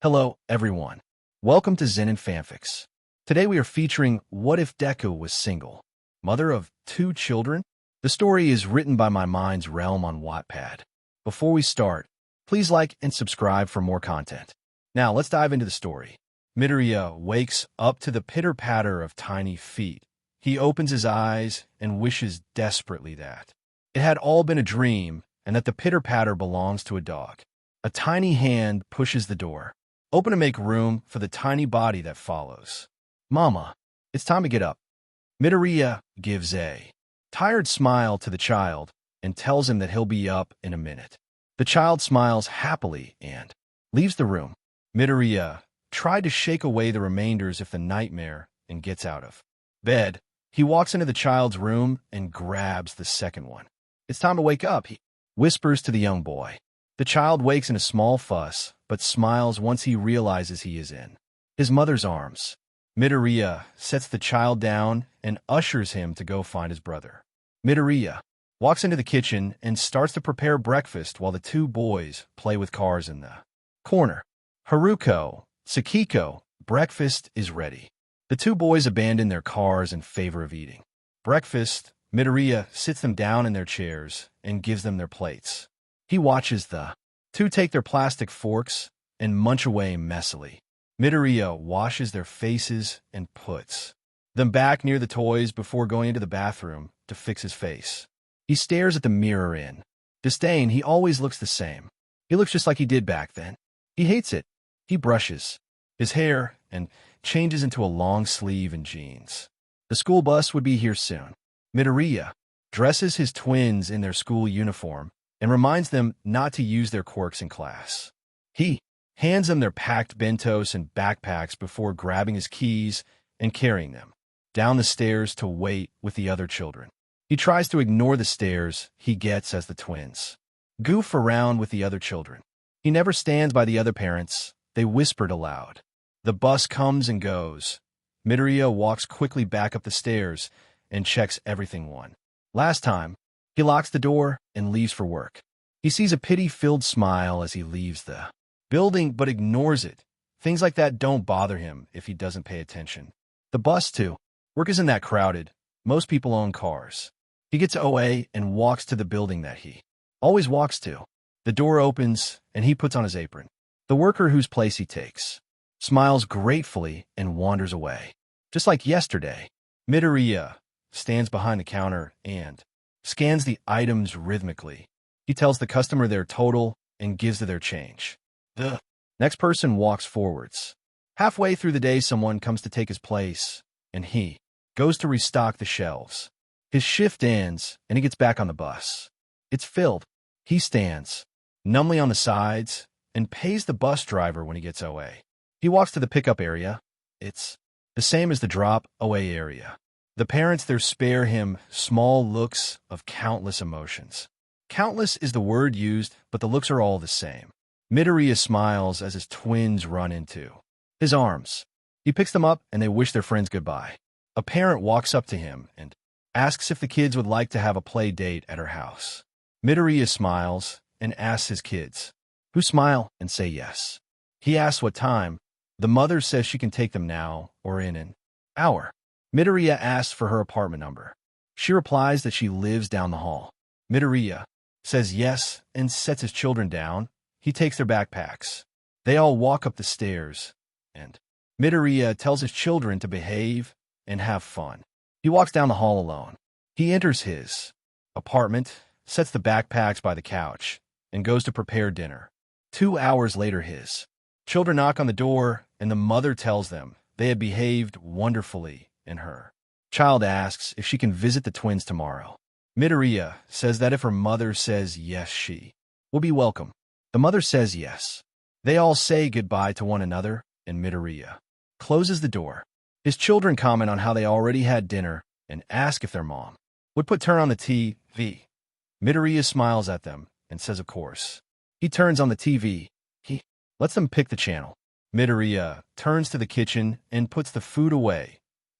Hello, everyone. Welcome to Zen and Fanfics. Today we are featuring What If Deku Was Single? Mother of two children? The story is written by my mind's realm on Wattpad. Before we start, please like and subscribe for more content. Now let's dive into the story. Midoriya wakes up to the pitter-patter of tiny feet. He opens his eyes and wishes desperately that it had all been a dream and that the pitter-patter belongs to a dog. A tiny hand pushes the door, open to make room for the tiny body that follows. Mama, it's time to get up. Midoriya gives a tired smile to the child and tells him that he'll be up in a minute. The child smiles happily and leaves the room. Midoriya tried to shake away the remainders of the nightmare and gets out of bed. He walks into the child's room and grabs the second one. It's time to wake up, he whispers to the young boy. The child wakes in a small fuss, but smiles once he realizes he is in his mother's arms. Midoriya sets the child down and ushers him to go find his brother. Midoriya walks into the kitchen and starts to prepare breakfast while the two boys play with cars in the corner. Haruko, Sakiko, breakfast is ready. The two boys abandon their cars in favor of eating breakfast. Midoriya sits them down in their chairs and gives them their plates. He watches the two take their plastic forks and munch away messily. Midoriya washes their faces and puts them back near the toys before going into the bathroom to fix his face. He stares at the mirror in disdain. He always looks the same. He looks just like he did back then. He hates it. He brushes his hair and changes into a long sleeve and jeans. The school bus would be here soon. Midoriya dresses his twins in their school uniform and reminds them not to use their quirks in class. He hands them their packed bentos and backpacks before grabbing his keys and carrying them down the stairs to wait with the other children. He tries to ignore the stares he gets as the twins goof around with the other children. He never stands by the other parents. They whispered aloud. The bus comes and goes. Midoriya walks quickly back up the stairs and checks everything one last time. He locks the door and leaves for work. He sees a pity-filled smile as he leaves the building, but ignores it. Things like that don't bother him if he doesn't pay attention. The bus, too. Work isn't that crowded. Most people own cars. He gets OA and walks to the building that he always walks to. The door opens, and he puts on his apron. The worker whose place he takes smiles gratefully and wanders away. Just like yesterday, Midoriya stands behind the counter and scans the items rhythmically. He tells the customer their total and gives them their change. The next person walks forwards. Halfway through the day, someone comes to take his place, and he goes to restock the shelves. His shift ends, and he gets back on the bus. It's filled. He stands numbly on the sides and pays the bus driver when he gets OA. He walks to the pickup area. It's the same as the drop OA area. The parents there spare him small looks of countless emotions. Countless is the word used, but the looks are all the same. Midoriya smiles as his twins run into his arms. He picks them up and they wish their friends goodbye. A parent walks up to him and asks if the kids would like to have a play date at her house. Midoriya smiles and asks his kids, who smile and say yes. He asks what time. The mother says she can take them now or in an hour. Midoriya asks for her apartment number. She replies that she lives down the hall. Midoriya says yes and sets his children down. He takes their backpacks. They all walk up the stairs, and Midoriya tells his children to behave and have fun. He walks down the hall alone. He enters his apartment, sets the backpacks by the couch, and goes to prepare dinner. 2 hours later, his children knock on the door, and the mother tells them they had behaved wonderfully. And her child asks if she can visit the twins tomorrow. Midoriya says that if her mother says yes, she will be welcome. The mother says yes. They all say goodbye to one another, and Midoriya closes the door. His children comment on how they already had dinner and ask if their mom would turn on the TV. Midoriya smiles at them and says of course. He turns on the TV. He lets them pick the channel. Midoriya turns to the kitchen and puts the food away.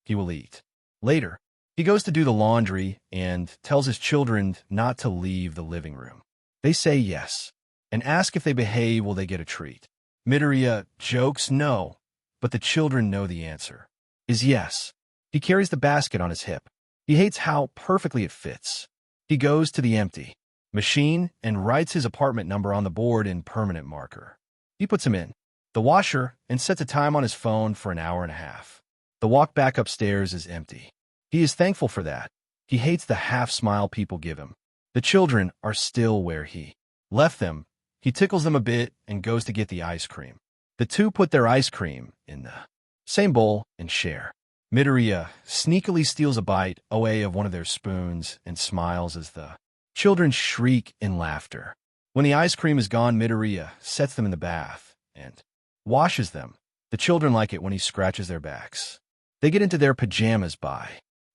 He will eat later. He goes to do the laundry and tells his children not to leave the living room. They say yes and ask if they behave will they get a treat. Midoriya jokes no, but the children know the answer is yes. He carries the basket on his hip. He hates how perfectly it fits. He goes to the empty machine and writes his apartment number on the board in permanent marker. He puts him in the washer and sets a time on his phone for an hour and a half. The walk back upstairs is empty. He is thankful for that. He hates the half-smile people give him. The children are still where he left them. He tickles them a bit and goes to get the ice cream. The two put their ice cream in the same bowl and share. Midoriya sneakily steals a bite away of one of their spoons and smiles as the children shriek in laughter. When the ice cream is gone, Midoriya sets them in the bath and washes them. The children like it when he scratches their backs. They get into their pajamas by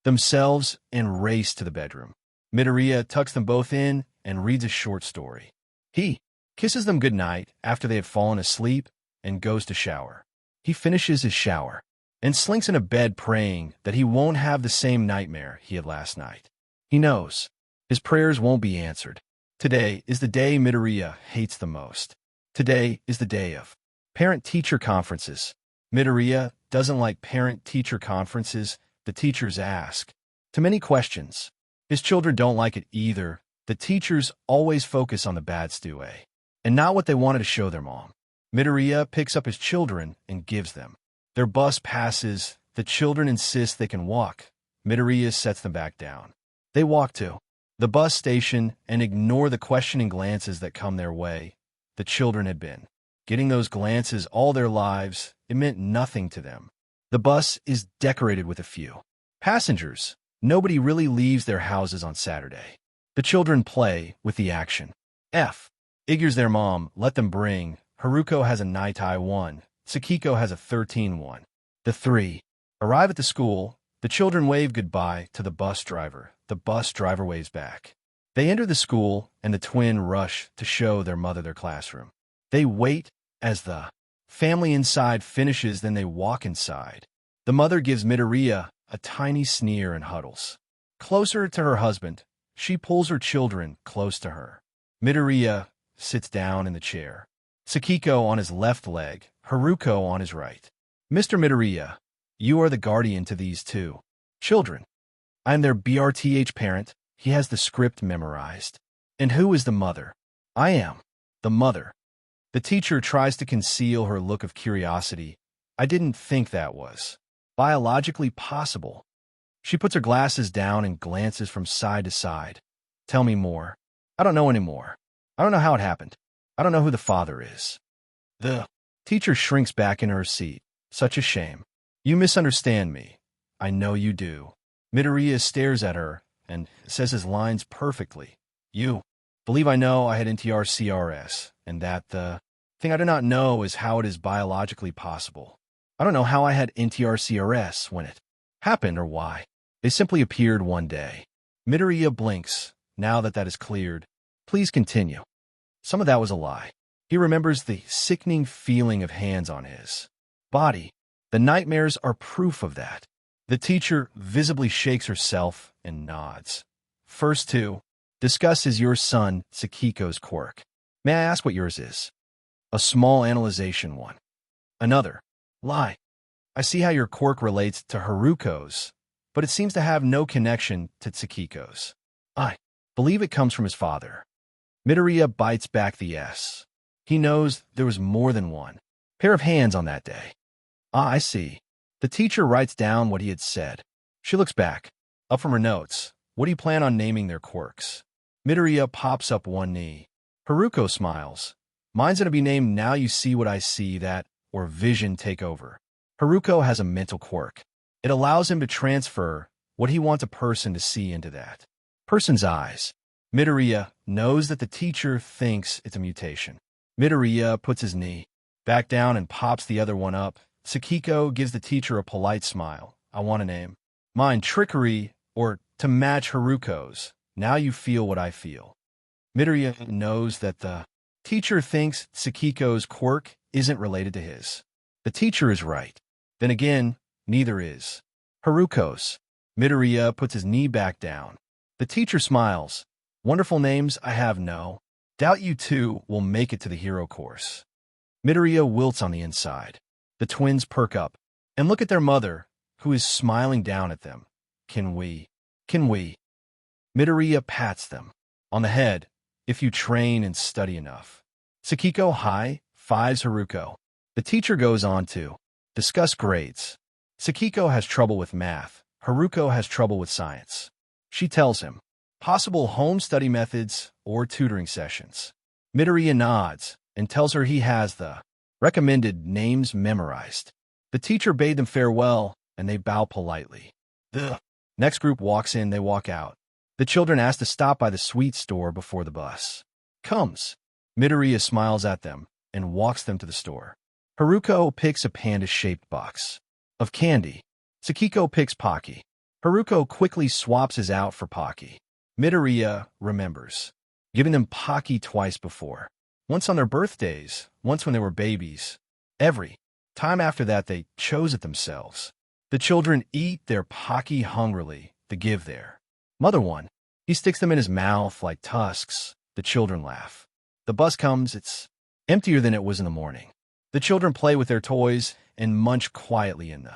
themselves and race to the bedroom. Midoriya tucks them both in and reads a short story. He kisses them goodnight after they have fallen asleep and goes to shower. He finishes his shower and slinks in a bed praying that he won't have the same nightmare he had last night. He knows his prayers won't be answered. Today is the day Midoriya hates the most. Today is the day of parent-teacher conferences. Midoriya doesn't like parent-teacher conferences. The teachers ask too many questions. His children don't like it either. The teachers always focus on the bad stew and not what they wanted to show their mom. Midoriya picks up his children and gives them. Their bus passes. The children insist they can walk. Midoriya sets them back down. They walk to the bus station and ignore the questioning glances that come their way. The children had been getting those glances all their lives. It meant nothing to them. The bus is decorated with a few passengers. Nobody really leaves their houses on Saturday. The children play with the action. Figures their mom let them bring. Haruko has a Naitai 1. Tsukiko has a 13-1. The three arrive at the school. The children wave goodbye to the bus driver. The bus driver waves back. They enter the school, and the twin rush to show their mother their classroom. They wait as the family inside finishes, then they walk inside. The mother gives Midoriya a tiny sneer and huddles closer to her husband. She pulls her children close to her. Midoriya sits down in the chair. Tsukiko on his left leg, Haruko on his right. Mr. Midoriya, you are the guardian to these two children. I am their BRTH parent. He has the script memorized. And who is the mother? I am the mother. The teacher tries to conceal her look of curiosity. I didn't think that was biologically possible. She puts her glasses down and glances from side to side. Tell me more. I don't know anymore. I don't know how it happened. I don't know who the father is. The teacher shrinks back in her seat. Such a shame. You misunderstand me. I know you do. Midoriya stares at her and says his lines perfectly. You believe I know I had NTR-CRS, and that the thing I do not know is how it is biologically possible. I don't know how I had NTR-CRS when it happened or why. They simply appeared one day. Midoriya blinks. Now that that is cleared, please continue. Some of that was a lie. He remembers the sickening feeling of hands on his body. The nightmares are proof of that. The teacher visibly shakes herself and nods. First two, discuss is your son Tsukiko's quirk. May I ask what yours is? A small analyzation one. Another, lie. I see how your quirk relates to Haruko's, but it seems to have no connection to Tsukiko's. I believe it comes from his father. Midoriya bites back the S. He knows there was more than one pair of hands on that day. Ah, I see. The teacher writes down what he had said. She looks back, up from her notes. What do you plan on naming their quirks? Midoriya pops up one knee. Haruko smiles. Mine's gonna be named Now You See What I See, that, or Vision Take Over. Haruko has a mental quirk. It allows him to transfer what he wants a person to see into that person's eyes. Midoriya knows that the teacher thinks it's a mutation. Midoriya puts his knee back down and pops the other one up. Tsukiko gives the teacher a polite smile. I want a name. Mine, Trickery, or to match Haruko's. Now you feel what I feel. Midoriya knows that the teacher thinks Tsukiko's quirk isn't related to his. The teacher is right. Then again, neither is Haruko's. Midoriya puts his knee back down. The teacher smiles. Wonderful names I have no doubt you two will make it to the hero course. Midoriya wilts on the inside. The twins perk up and look at their mother, who is smiling down at them. Can we? Midoriya pats them on the head. If you train and study enough. Sakiko high-fives Haruko. The teacher goes on to discuss grades. Sakiko has trouble with math. Haruko has trouble with science. She tells him possible home study methods or tutoring sessions. Midoriya nods and tells her he has the recommended names memorized. The teacher bade them farewell, and they bow politely. The next group walks in, they walk out. The children ask to stop by the sweet store before the bus comes. Midoriya smiles at them and walks them to the store. Haruko picks a panda-shaped box of candy. Sakiko picks Pocky. Haruko quickly swaps his out for Pocky. Midoriya remembers giving them Pocky twice before. Once on their birthdays, once when they were babies. Every time after that, they chose it themselves. The children eat their Pocky hungrily to give their mother one. He sticks them in his mouth like tusks. The children laugh. The bus comes. It's emptier than it was in the morning. The children play with their toys and munch quietly in the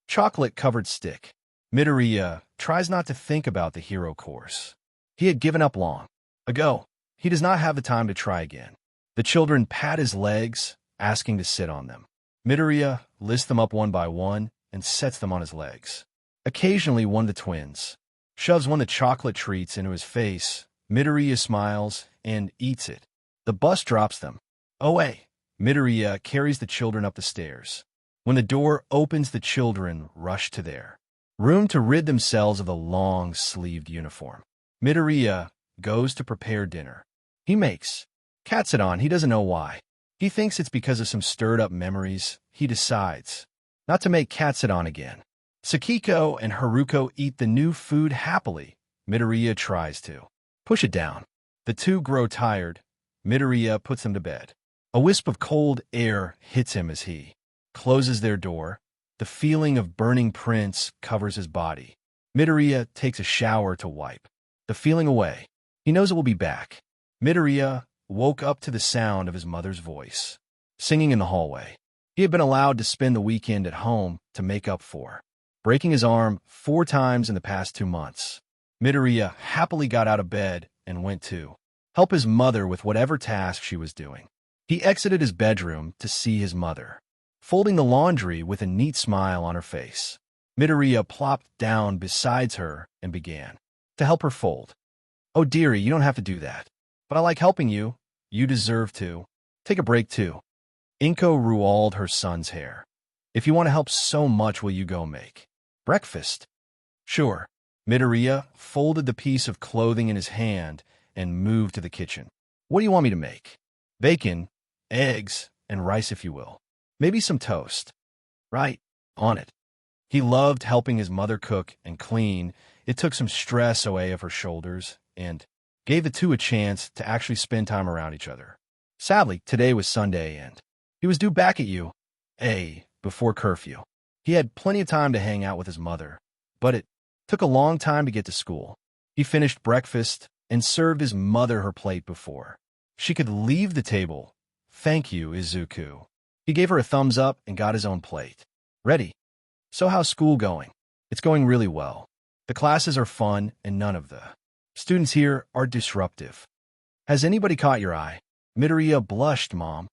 chocolate-covered stick. Midoriya tries not to think about the hero course. He had given up long ago. He does not have the time to try again. The children pat his legs, asking to sit on them. Midoriya lists them up one by one and sets them on his legs. Occasionally, one of the twins shoves one of the chocolate treats into his face. Midoriya smiles and eats it. The bus drops them away. Midoriya carries the children up the stairs. When the door opens, the children rush to their room to rid themselves of the long-sleeved uniform. Midoriya goes to prepare dinner. He makes katsudan. He doesn't know why. He thinks it's because of some stirred-up memories. He decides not to make katsudan again. Sakiko and Haruko eat the new food happily. Midoriya tries to push it down. The two grow tired. Midoriya puts them to bed. A wisp of cold air hits him as he closes their door. The feeling of burning prints covers his body. Midoriya takes a shower to wipe the feeling away. He knows it will be back. Midoriya woke up to the sound of his mother's voice, singing in the hallway. He had been allowed to spend the weekend at home to make up for breaking his arm 4 times in the past 2 months. Midoriya happily got out of bed and went to help his mother with whatever task she was doing. He exited his bedroom to see his mother folding the laundry with a neat smile on her face. Midoriya plopped down beside her and began to help her fold. "Oh, dearie, you don't have to do that. But I like helping you. You deserve to. Take a break, too." Inko ruawled her son's hair. "If you want to help so much, will you go make breakfast?" "Sure." Midoriya folded the piece of clothing in his hand and moved to the kitchen. "What do you want me to make?" "Bacon, eggs, and rice if you will. Maybe some toast." "Right on it." He loved helping his mother cook and clean. It took some stress away of her shoulders and gave the two a chance to actually spend time around each other. Sadly, today was Sunday and he was due back at UA before curfew. He had plenty of time to hang out with his mother, but it took a long time to get to school. He finished breakfast and served his mother her plate before she could leave the table. "Thank you, Izuku." He gave her a thumbs up and got his own plate. "Ready? So how's school going?" "It's going really well. The classes are fun and none of the students here are disruptive." "Has anybody caught your eye?" Midoriya blushed, Mom.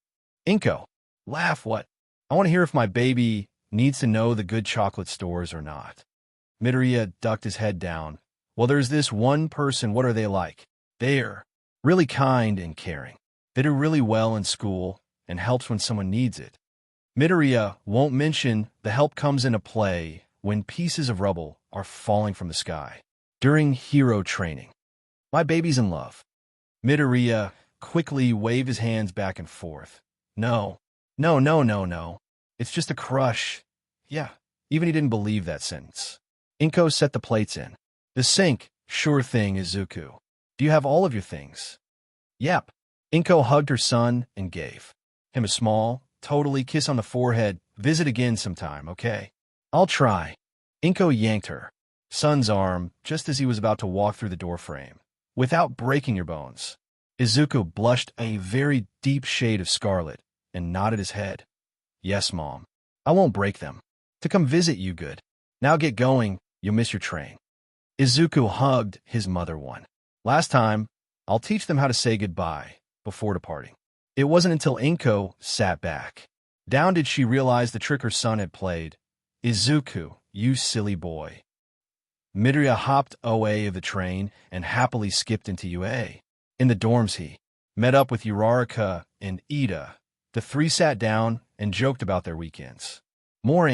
Inko, laugh. "What?" "I want to hear if my baby needs to know the good chocolate stores or not." Midoriya ducked his head down. "Well, there's this one person. What are they like?" "They're really kind and caring. They do really well in school and helps when someone needs it." Midoriya won't mention the help comes into play when pieces of rubble are falling from the sky during hero training. "My baby's in love." Midoriya quickly waved his hands back and forth. No. It's just a crush." "Yeah." Even he didn't believe that sentence. Inko set the plates in the sink. "Sure thing, Izuku. Do you have all of your things?" "Yep." Inko hugged her son and gave him a small, totally kiss on the forehead. "Visit again sometime, okay?" "I'll try." Inko yanked her son's arm just as he was about to walk through the doorframe. "Without breaking your bones." Izuku blushed a very deep shade of scarlet and nodded his head. Yes, Mom. I won't break them. To come visit you, good. Now get going, you'll miss your train. Izuku hugged his mother one last time. I'll teach them how to say goodbye before departing. It wasn't until Inko sat back down did she realize the trick her son had played. Izuku, you silly boy. Midoriya hopped away of the train and happily skipped into UA. In the dorms he met up with Uraraka and Ida. The three sat down and joked about their weekends. More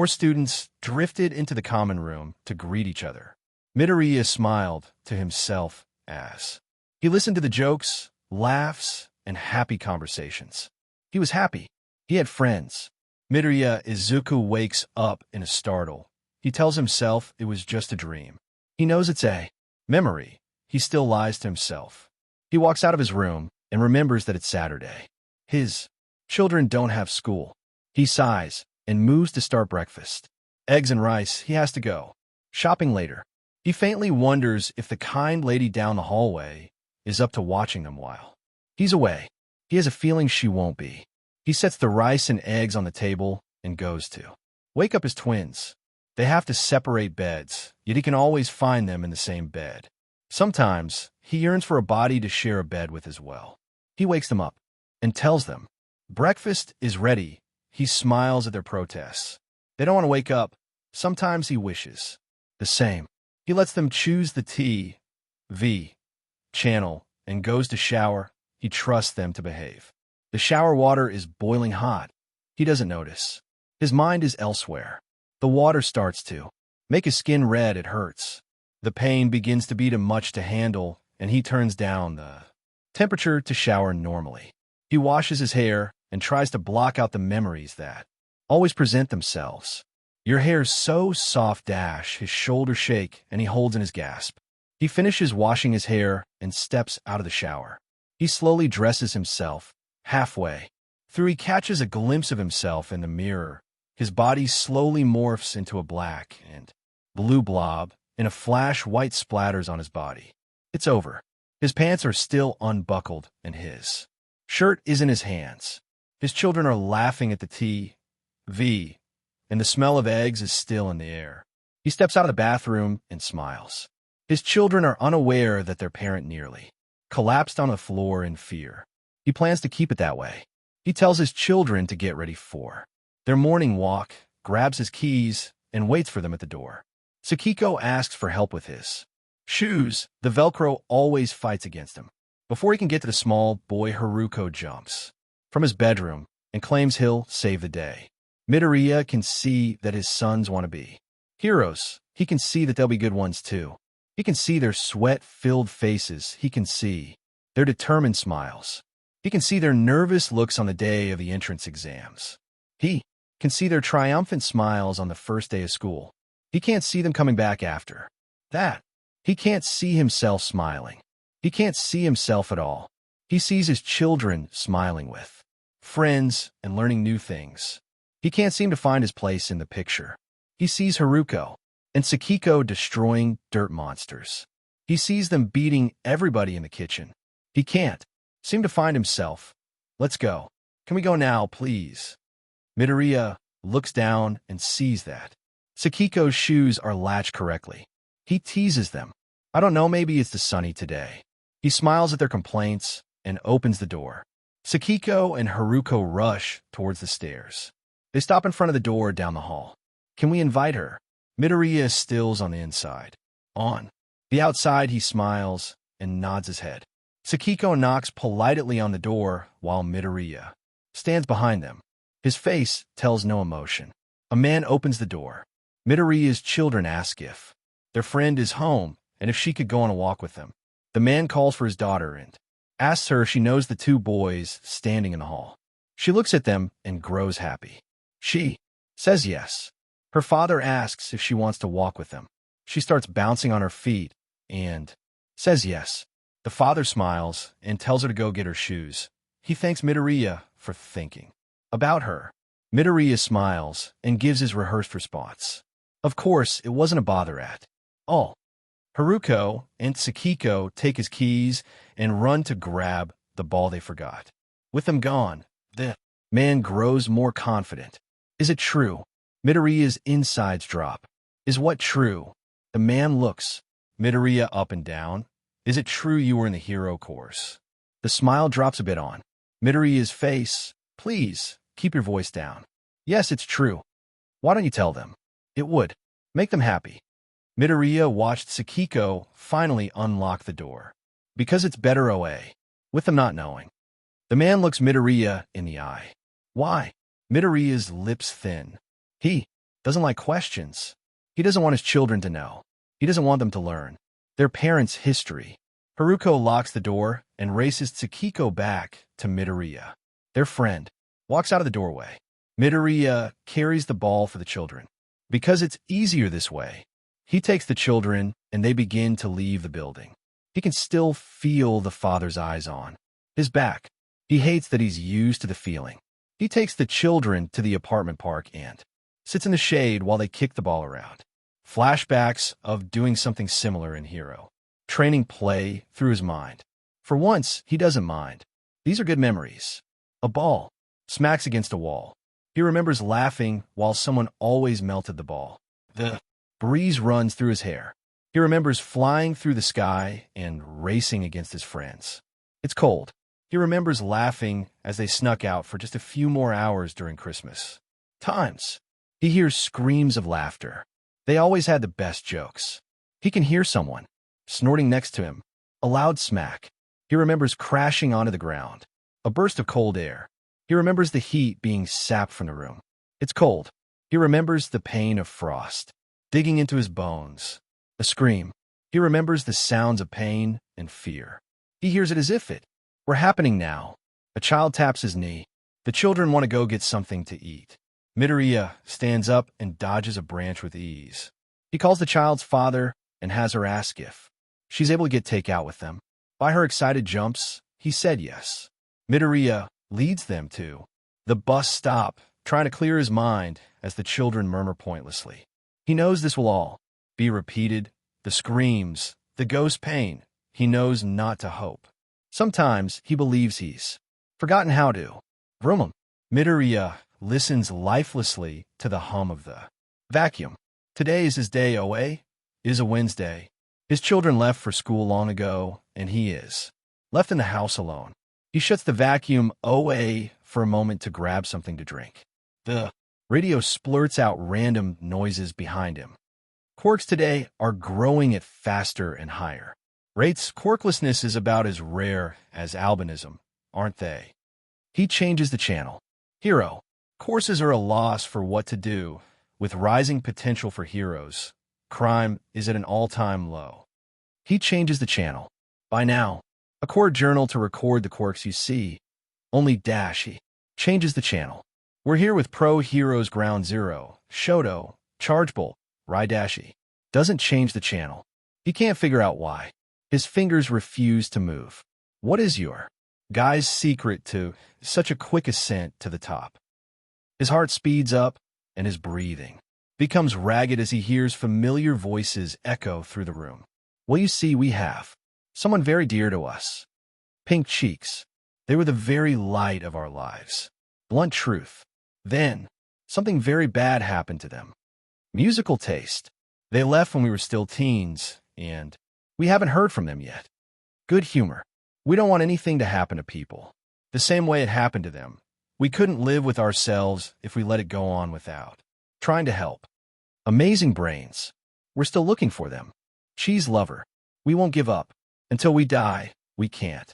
students drifted into the common room to greet each other. Midoriya smiled to himself as he listened to the jokes, laughs, and happy conversations. He was happy. He had friends. Izuku wakes up in a startle. He tells himself it was just a dream. He knows it's a memory. He still lies to himself. He walks out of his room and remembers that it's Saturday. His children don't have school. He sighs and moves to start breakfast. Eggs and rice, he has to go shopping later. He faintly wonders if the kind lady down the hallway is up to watching them while he's away. He has a feeling she won't be. He sets the rice and eggs on the table and goes to wake up his twins. They have to separate beds, yet he can always find them in the same bed. Sometimes he yearns for a body to share a bed with as well. He wakes them up and tells them breakfast is ready. He smiles at their protests. They don't want to wake up. Sometimes he wishes the same. He lets them choose the TV channel and goes to shower. He trusts them to behave. The shower water is boiling hot. He doesn't notice. His mind is elsewhere. The water starts to make his skin red. It hurts. The pain begins to be too much to handle, and he turns down the temperature to shower normally. He washes his hair and tries to block out the memories that always present themselves. Your hair's so soft. His shoulders shake, and he holds in his gasp. He finishes washing his hair and steps out of the shower. He slowly dresses himself. Halfway through, he catches a glimpse of himself in the mirror. His body slowly morphs into a black and blue blob. In a flash, white splatters on his body. It's over. His pants are still unbuckled, and his shirt is in his hands. His children are laughing at the TV, and the smell of eggs is still in the air. He steps out of the bathroom and smiles. His children are unaware that their parent nearly collapsed on the floor in fear. He plans to keep it that way. He tells his children to get ready for their morning walk, grabs his keys, and waits for them at the door. Sakiko asks for help with his shoes. The Velcro always fights against him. Before he can get to the small boy, Haruko jumps from his bedroom and claims he'll save the day. Midoriya can see that his sons want to be heroes. He can see that they'll be good ones too. He can see their sweat-filled faces. He can see their determined smiles. He can see their nervous looks on the day of the entrance exams. He can see their triumphant smiles on the first day of school. He can't see them coming back after that. He can't see himself smiling. He can't see himself at all. He sees his children smiling with friends and learning new things. He can't seem to find his place in the picture. He sees Haruko and Sakiko destroying dirt monsters. He sees them beating everybody in the kitchen. He can't seem to find himself. Let's go. Can we go now, please? Midoriya looks down and sees that Sakiko's shoes are latched correctly. He teases them. I don't know, maybe it's the sunny today. He smiles at their complaints and opens the door. Sakiko and Haruko rush towards the stairs. They stop in front of the door down the hall. Can we invite her? Midoriya stills on the inside. On the outside, he smiles and nods his head. Sakiko knocks politely on the door while Midoriya stands behind them. His face tells no emotion. A man opens the door. Midoriya's children ask if their friend is home and if she could go on a walk with them. The man calls for his daughter and asks her if she knows the two boys standing in the hall. She looks at them and grows happy. She says yes. Her father asks if she wants to walk with them. She starts bouncing on her feet and says yes. The father smiles and tells her to go get her shoes. He thanks Midoriya for thinking about her. Midoriya smiles and gives his rehearsed response. Of course, it wasn't a bother at all. Haruko and Sakiko take his keys and run to grab the ball they forgot. With them gone, The man grows more confident. Is it true? Midoriya's insides drop. Is what true? The man looks Midoriya up and down. Is it true you were in the hero course? The smile drops a bit on Midoriya's face. Please, keep your voice down. Yes, it's true. Why don't you tell them? It would make them happy. Midoriya watched Sakiko finally unlock the door. Because it's better OA. With them not knowing. The man looks Midoriya in the eye. Why? Midoriya's lips thin. He doesn't like questions. He doesn't want his children to know. He doesn't want them to learn their parents' history. Haruko locks the door and races Tsukiko back to Midoriya. Their friend walks out of the doorway. Midoriya carries the ball for the children. Because it's easier this way, he takes the children and they begin to leave the building. He can still feel the father's eyes on his back. He hates that he's used to the feeling. He takes the children to the apartment park and sits in the shade while they kick the ball around. Flashbacks of doing something similar in Hero. Training play through his mind. For once, he doesn't mind. These are good memories. A ball smacks against a wall. He remembers laughing while someone always melted the ball. The breeze runs through his hair. He remembers flying through the sky and racing against his friends. It's cold. He remembers laughing as they snuck out for just a few more hours during Christmas. Times. He hears screams of laughter. They always had the best jokes. He can hear someone snorting next to him. A loud smack. He remembers crashing onto the ground. A burst of cold air. He remembers the heat being sapped from the room. It's cold. He remembers the pain of frost digging into his bones. A scream. He remembers the sounds of pain and fear. He hears it as if it were happening now. A child taps his knee. The children want to go get something to eat. Midoriya stands up and dodges a branch with ease. He calls the child's father and has her ask if she's able to get takeout with them. By her excited jumps, he said yes. Midoriya leads them to the bus stop, trying to clear his mind as the children murmur pointlessly. He knows this will all be repeated. The screams, the ghost pain. He knows not to hope. Sometimes he believes he's forgotten how to vroom. Midoriya listens lifelessly to the hum of the vacuum. Today is his day OA. It is a Wednesday. His children left for school long ago, and he is left in the house alone. He shuts the vacuum OA for a moment to grab something to drink. The radio splurts out random noises behind him. Quirks today are growing at faster and higher rates. Quirklessness is about as rare as albinism, aren't they? He changes the channel. Hero. Courses are a loss for what to do. With rising potential for heroes, crime is at an all-time low. He changes the channel. By now, a core journal to record the quirks you see. Only dash. He changes the channel. We're here with Pro Heroes Ground Zero, Shoto, Chargebolt, Raidashi. Doesn't change the channel. He can't figure out why. His fingers refuse to move. What is your guy's secret to such a quick ascent to the top? His heart speeds up, and his breathing becomes ragged as he hears familiar voices echo through the room. Well, you see, we have someone very dear to us. Pink cheeks. They were the very light of our lives. Blunt truth. Then, something very bad happened to them. Musical taste. They left when we were still teens, and we haven't heard from them yet. Good humor. We don't want anything to happen to people the same way it happened to them. We couldn't live with ourselves if we let it go on without trying to help. Amazing brains. We're still looking for them. Cheese lover. We won't give up. Until we die, we can't.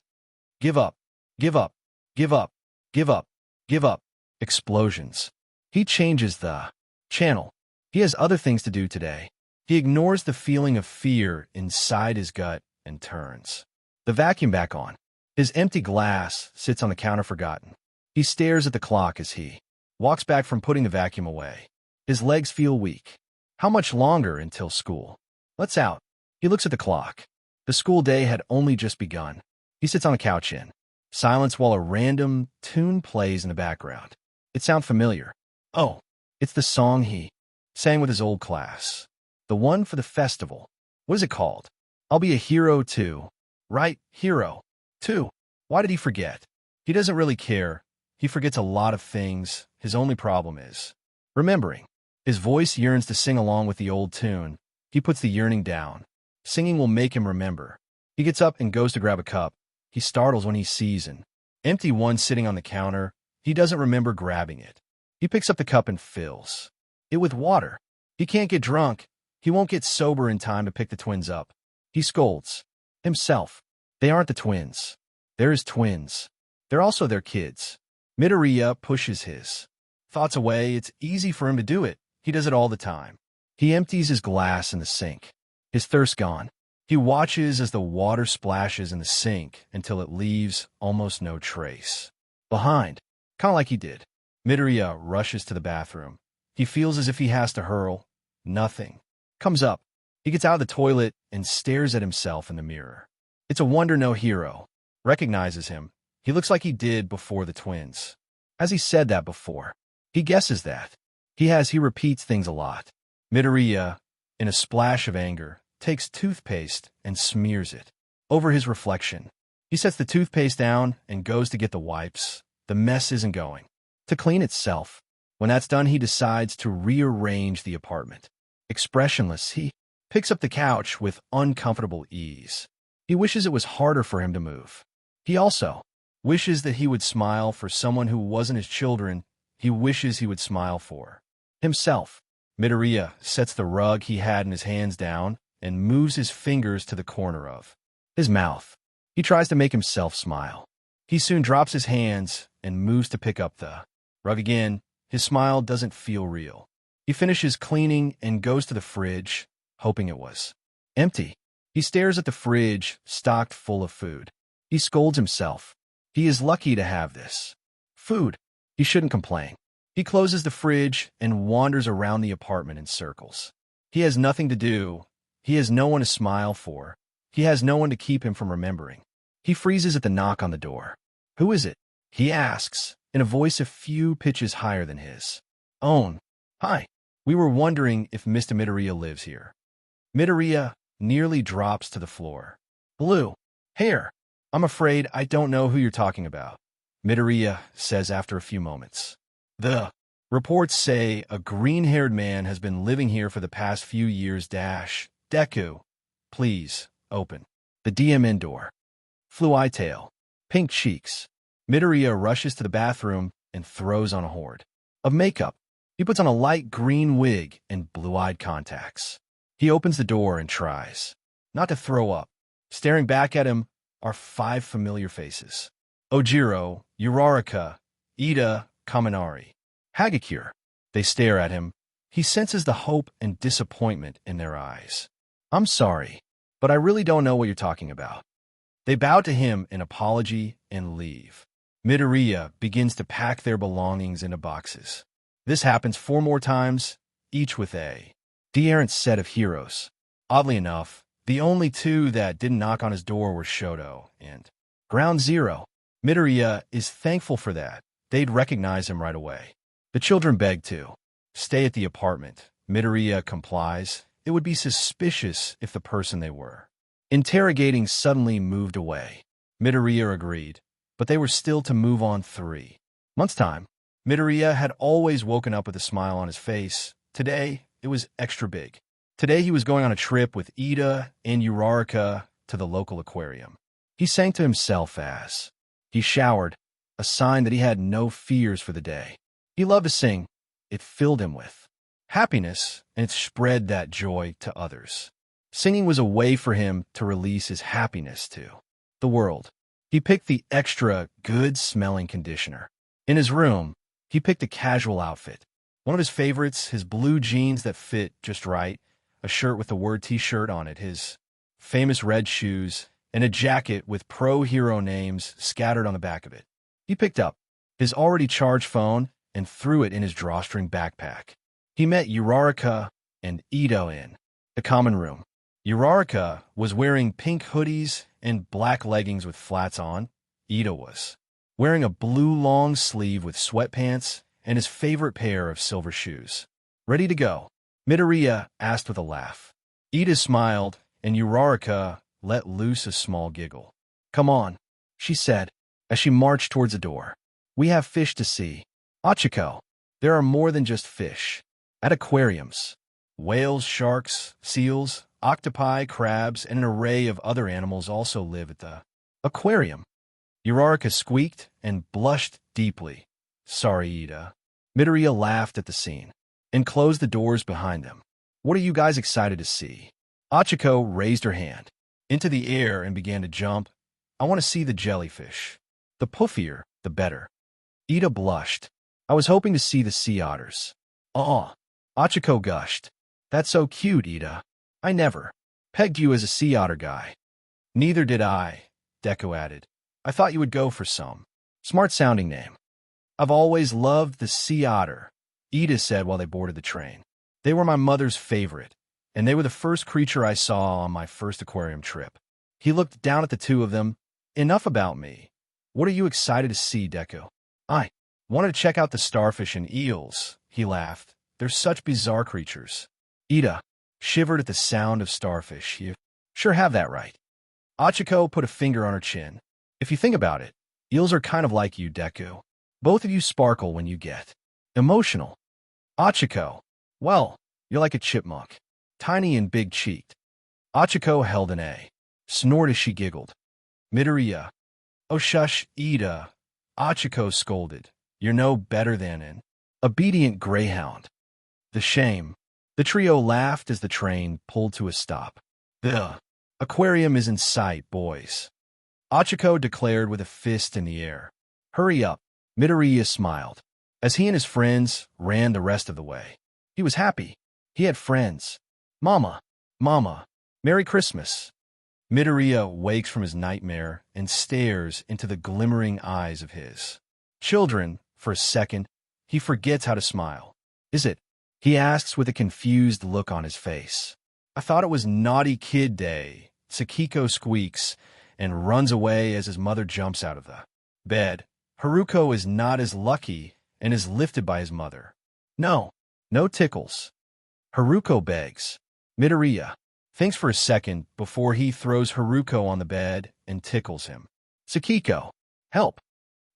Give up. Give up. Give up. Give up. Give up. Explosions. He changes the channel. He has other things to do today. He ignores the feeling of fear inside his gut and turns the vacuum back on. His empty glass sits on the counter forgotten. He stares at the clock as he walks back from putting the vacuum away. His legs feel weak. How much longer until school? Let's out. He looks at the clock. The school day had only just begun. He sits on a couch in silence while a random tune plays in the background. It sounds familiar. Oh, it's the song he sang with his old class. The one for the festival. What is it called? I'll be a hero too. Right, hero. Too. Why did he forget? He doesn't really care. He forgets a lot of things. His only problem is remembering. His voice yearns to sing along with the old tune. He puts the yearning down. Singing will make him remember. He gets up and goes to grab a cup. He startles when he sees an empty one sitting on the counter. He doesn't remember grabbing it. He picks up the cup and fills it with water. He can't get drunk. He won't get sober in time to pick the twins up. He scolds himself. They aren't the twins. They're his twins. They're also their kids. Midoriya pushes his thoughts away. It's easy for him to do it. He does it all the time. He empties his glass in the sink. His thirst gone. He watches as the water splashes in the sink until it leaves almost no trace behind, kind of like he did. Midoriya rushes to the bathroom. He feels as if he has to hurl. Nothing comes up. He gets out of the toilet and stares at himself in the mirror. It's a wonder no hero recognizes him. He looks like he did before the twins. Has he said that before? He guesses that. He repeats things a lot. Midoriya, in a splash of anger, takes toothpaste and smears it over his reflection. He sets the toothpaste down and goes to get the wipes. The mess isn't going to clean itself. When that's done, he decides to rearrange the apartment. Expressionless, he picks up the couch with uncomfortable ease. He wishes it was harder for him to move. He also wishes that he would smile for someone who wasn't his children. He wishes he would smile for himself. Midoriya sets the rug he had in his hands down and moves his fingers to the corner of his mouth. He tries to make himself smile. He soon drops his hands and moves to pick up the rug again. His smile doesn't feel real. He finishes cleaning and goes to the fridge, hoping it was empty. He stares at the fridge, stocked full of food. He scolds himself. He is lucky to have this food. He shouldn't complain. He closes the fridge and wanders around the apartment in circles. He has nothing to do. He has no one to smile for. He has no one to keep him from remembering. He freezes at the knock on the door. Who is it? He asks, in a voice a few pitches higher than his own. Hi. We were wondering if Mr. Midoriya lives here. Midoriya nearly drops to the floor. Blue hair. I'm afraid I don't know who you're talking about, Midoriya says after a few moments. The reports say a green-haired man has been living here for the past few years. Deku, please, open the DMN door. Flu-eye tail, pink cheeks. Midoriya rushes to the bathroom and throws on a horde of makeup. He puts on a light green wig and blue-eyed contacts. He opens the door and tries not to throw up. Staring back at him are 5 familiar faces. Ojiro, Uraraka, Ida, Kaminari, Hagakure. They stare at him. He senses the hope and disappointment in their eyes. I'm sorry, but I really don't know what you're talking about. They bow to him in apology and leave. Midoriya begins to pack their belongings into boxes. This happens 4 more times, each with a errant set of heroes. Oddly enough, the only 2 that didn't knock on his door were Shoto and Ground Zero. Midoriya is thankful for that. They'd recognize him right away. The children beg to stay at the apartment. Midoriya complies. It would be suspicious if the person they were interrogating suddenly moved away. Midoriya agreed, but they were still to move on 3 months' time. Midoriya had always woken up with a smile on his face. Today, it was extra big. Today, he was going on a trip with Ida and Uraraka to the local aquarium. He sang to himself as he showered, a sign that he had no fears for the day. He loved to sing. It filled him with happiness, and it spread that joy to others. Singing was a way for him to release his happiness to the world. He picked the extra good-smelling conditioner. In his room, he picked a casual outfit. One of his favorites, his blue jeans that fit just right, a shirt with the word T-shirt on it, his famous red shoes, and a jacket with pro hero names scattered on the back of it. He picked up his already charged phone and threw it in his drawstring backpack. He met Uraraka and Ito in the common room. Uraraka was wearing pink hoodies and black leggings with flats on. Ito was wearing a blue long sleeve with sweatpants and his favorite pair of silver shoes. Ready to go? Midoriya asked with a laugh. Ida smiled, and Uraraka let loose a small giggle. Come on, she said, as she marched towards the door. We have fish to see. Achiko, there are more than just fish. At aquariums, whales, sharks, seals, octopi, crabs, and an array of other animals also live at the aquarium. Uraraka squeaked and blushed deeply. Sorry, Ida. Midoriya laughed at the scene and closed the doors behind them. What are you guys excited to see? Achiko raised her hand into the air and began to jump. I want to see the jellyfish. The puffier, the better. Ida blushed. I was hoping to see the sea otters. Achiko gushed. That's so cute, Ida. I never pegged you as a sea otter guy. Neither did I, Deku added. I thought you would go for some smart-sounding name. I've always loved the sea otter, Ida said while they boarded the train. They were my mother's favorite, and they were the first creature I saw on my first aquarium trip. He looked down at the two of them. Enough about me. What are you excited to see, Deku? I wanted to check out the starfish and eels, he laughed. They're such bizarre creatures. Ida shivered at the sound of starfish. You sure have that right. Achiko put a finger on her chin. If you think about it, eels are kind of like you, Deku. Both of you sparkle when you get emotional. Achiko, well, you're like a chipmunk, tiny and big-cheeked. Achiko held an A, snored as she giggled. Midoriya, oh shush, Ida, Achiko scolded. You're no better than an obedient greyhound. The shame. The trio laughed as the train pulled to a stop. The aquarium is in sight, boys, Achiko declared with a fist in the air. Hurry up, Midoriya smiled, as he and his friends ran the rest of the way. He was happy. He had friends. Mama, Merry Christmas. Midoriya wakes from his nightmare and stares into the glimmering eyes of his children. For a second, he forgets how to smile. Is it? He asks with a confused look on his face. I thought it was Naughty Kid Day. Sakiko squeaks and runs away as his mother jumps out of the bed. Haruko is not as lucky and is lifted by his mother. No tickles. Haruko begs. Midoriya thinks for a second before he throws Haruko on the bed and tickles him. Sakiko, help.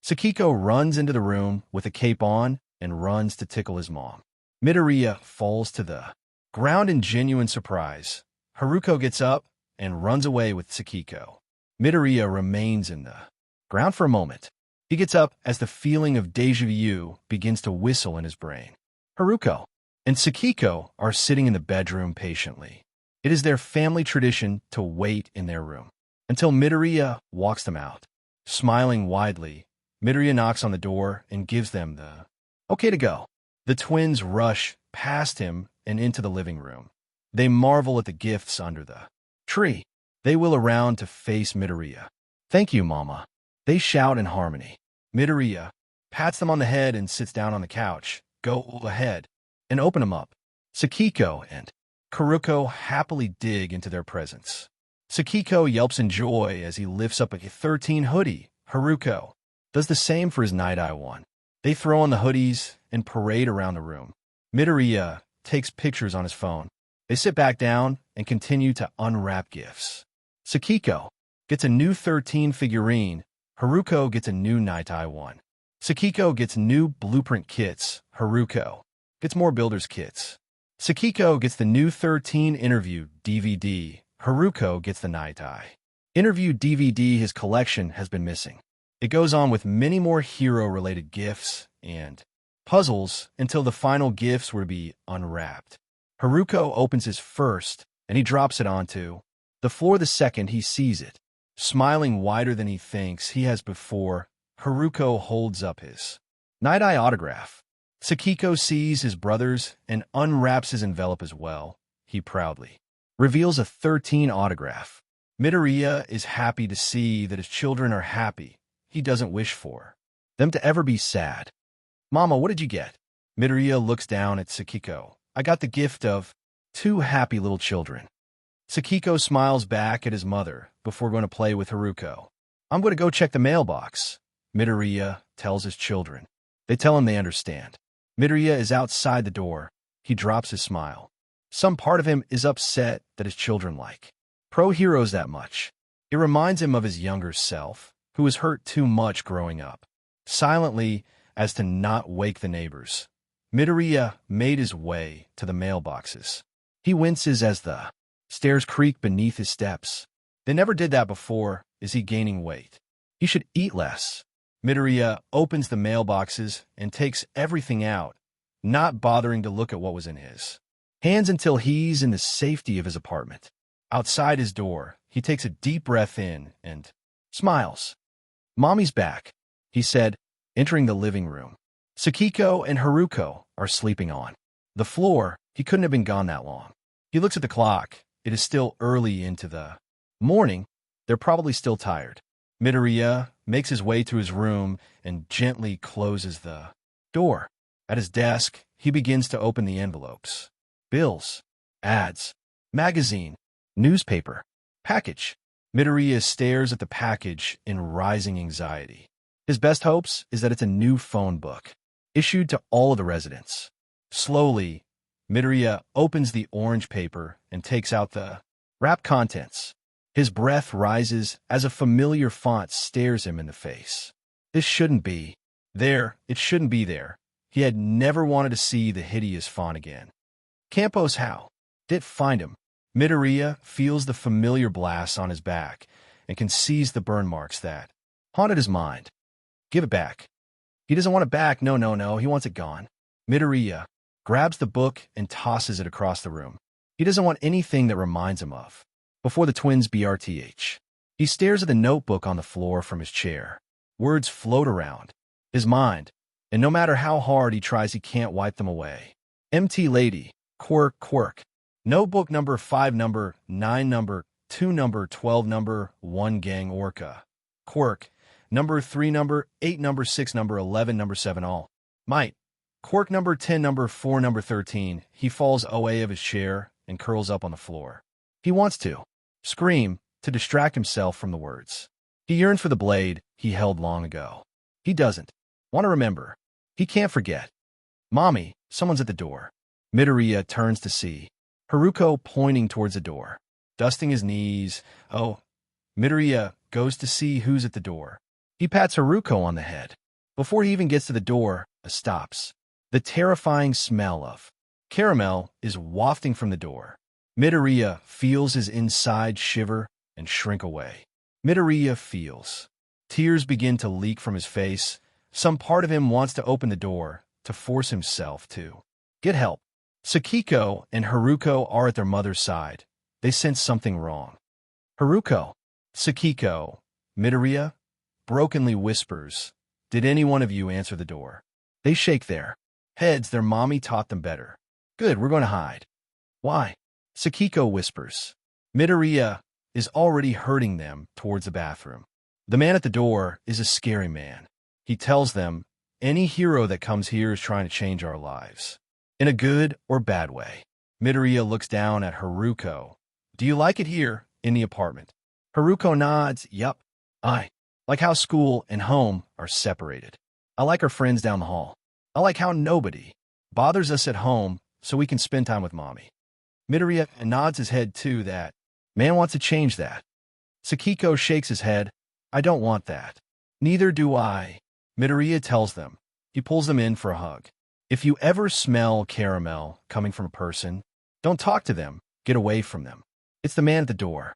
Sakiko runs into the room with a cape on and runs to tickle his mom. Midoriya falls to the ground in genuine surprise. Haruko gets up and runs away with Sakiko. Midoriya remains in the ground for a moment. He gets up as the feeling of déjà vu begins to whistle in his brain. Haruko and Sakiko are sitting in the bedroom patiently. It is their family tradition to wait in their room until Midoriya walks them out. Smiling widely, Midoriya knocks on the door and gives them the okay to go. The twins rush past him and into the living room. They marvel at the gifts under the tree. They wheel around to face Midoriya. Thank you, Mama. They shout in harmony. Midoriya pats them on the head and sits down on the couch. Go ahead and open them up. Sakiko and Haruko happily dig into their presents. Sakiko yelps in joy as he lifts up a 13 hoodie. Haruko does the same for his Night-Eye one. They throw on the hoodies and parade around the room. Midoriya takes pictures on his phone. They sit back down and continue to unwrap gifts. Sakiko gets a new 13 figurine. Haruko gets a new Night-Eye one. Sakiko gets new blueprint kits. Haruko gets more builder's kits. Sakiko gets the new 13 interview DVD. Haruko gets the Night-Eye interview DVD his collection has been missing. It goes on with many more hero-related gifts and puzzles until the final gifts were to be unwrapped. Haruko opens his first, and he drops it onto the floor the second he sees it. Smiling wider than he thinks he has before, Haruko holds up his Night-Eye autograph. Sakiko sees his brothers and unwraps his envelope as well. He proudly reveals a 13 autograph. Midoriya is happy to see that his children are happy. He doesn't wish for them to ever be sad. Mama, what did you get? Midoriya looks down at Sakiko. I got the gift of 2 happy little children. Sakiko smiles back at his mother before going to play with Haruko. I'm going to go check the mailbox, Midoriya tells his children. They tell him they understand. Midoriya is outside the door. He drops his smile. Some part of him is upset that his children like pro heroes that much. It reminds him of his younger self, who was hurt too much growing up. silently as to not wake the neighbors. Midoriya made his way to the mailboxes. He winces as the stairs creak beneath his steps. They never did that before. Is he gaining weight? He should eat less. Midoriya opens the mailboxes and takes everything out, not bothering to look at what was in his hands until he's in the safety of his apartment. Outside his door, he takes a deep breath in and smiles. "Mommy's back," he said, entering the living room. Sakiko and Haruko are sleeping on the floor. He couldn't have been gone that long. He looks at the clock. It is still early into the morning. They're probably still tired. Midoriya makes his way to his room and gently closes the door. At his desk, he begins to open the envelopes. Bills, ads, magazine, newspaper, package. Midoriya stares at the package in rising anxiety. His best hopes is that it's a new phone book, issued to all of the residents. Slowly, Midoriya opens the orange paper and takes out the wrapped contents. His breath rises as a familiar font stares him in the face. This shouldn't be there. It shouldn't be there. He had never wanted to see the hideous font again. Campos, how did it find him? Midoriya feels the familiar blasts on his back and can seize the burn marks that haunted his mind. Give it back. He doesn't want it back. No. He wants it gone. Midoriya grabs the book and tosses it across the room. He doesn't want anything that reminds him of before the twins BRTH. He stares at the notebook on the floor from his chair. Words float around his mind, and no matter how hard he tries, he can't wipe them away. MT lady, quirk. Notebook number 5, number 9, number 2, number 12, number 1, gang orca. Quirk, number 3, number 8, number 6, number 11, number 7, all. Might. Quirk number 10, number 4, number 13. He falls away of his chair and curls up on the floor. He wants to scream to distract himself from the words. He yearns for the blade he held long ago. He doesn't want to remember. He can't forget. Mommy, someone's at the door. Midoriya turns to see Haruko pointing towards the door, dusting his knees. Oh, Midoriya goes to see who's at the door. He pats Haruko on the head. Before he even gets to the door, stops. The terrifying smell of caramel is wafting from the door. Midoriya feels his inside shiver and shrink away. Midoriya feels tears begin to leak from his face. Some part of him wants to open the door to force himself to get help. Sakiko and Haruko are at their mother's side. They sense something wrong. Haruko, Sakiko, Midoriya brokenly whispers, "Did any one of you answer the door?" They shake their heads. Their mommy taught them better. Good, we're going to hide. Why? Sakiko whispers. Midoriya is already herding them towards the bathroom. The man at the door is a scary man. He tells them, any hero that comes here is trying to change our lives, in a good or bad way. Midoriya looks down at Haruko. Do you like it here in the apartment? Haruko nods. Yup. I like how school and home are separated. I like our friends down the hall. I like how nobody bothers us at home so we can spend time with mommy. Midoriya nods his head too. That man wants to change that. Sakiko shakes his head. I don't want that. Neither do I. Midoriya tells them. He pulls them in for a hug. If you ever smell caramel coming from a person, don't talk to them. Get away from them. It's the man at the door.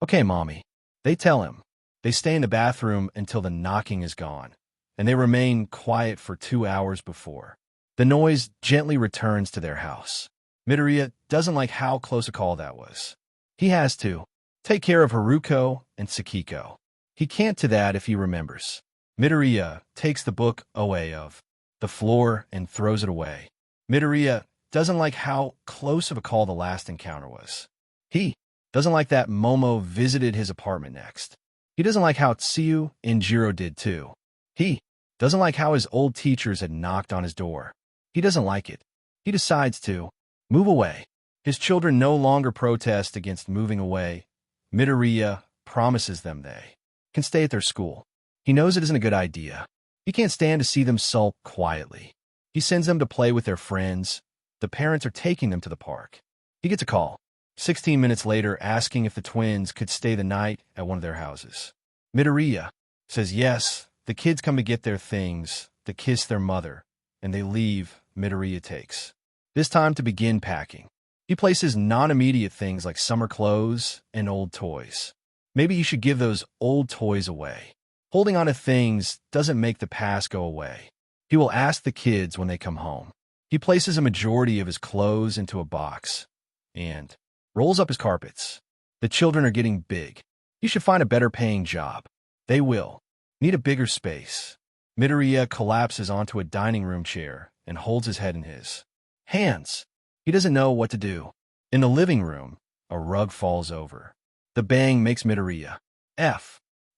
Okay, mommy. They tell him. They stay in the bathroom until the knocking is gone, and they remain quiet for 2 hours before the noise gently returns to their house. Midoriya doesn't like how close a call that was. He has to take care of Haruko and Sakiko. He can't do that if he remembers. Midoriya takes the book away of the floor and throws it away. Midoriya doesn't like how close of a call the last encounter was. He doesn't like that Momo visited his apartment next. He doesn't like how Tsuyu and Jiro did too. He doesn't like how his old teachers had knocked on his door. He doesn't like it. He decides to move away. His children no longer protest against moving away. Midoriya promises them they can stay at their school. He knows it isn't a good idea. He can't stand to see them sulk quietly. He sends them to play with their friends. The parents are taking them to the park. He gets a call 16 minutes later asking if the twins could stay the night at one of their houses. Midoriya says yes, The kids come to get their things, to kiss their mother, and they leave. Midoriya takes this time to begin packing. He places non-immediate things like summer clothes and old toys. Maybe he should give those old toys away. Holding on to things doesn't make the past go away. He will ask the kids when they come home. He places a majority of his clothes into a box and rolls up his carpets. The children are getting big. He should find a better paying job. They will need a bigger space. Midoriya collapses onto a dining room chair and holds his head in his hands. He doesn't know what to do. In the living room, a rug falls over. The bang makes Midoriya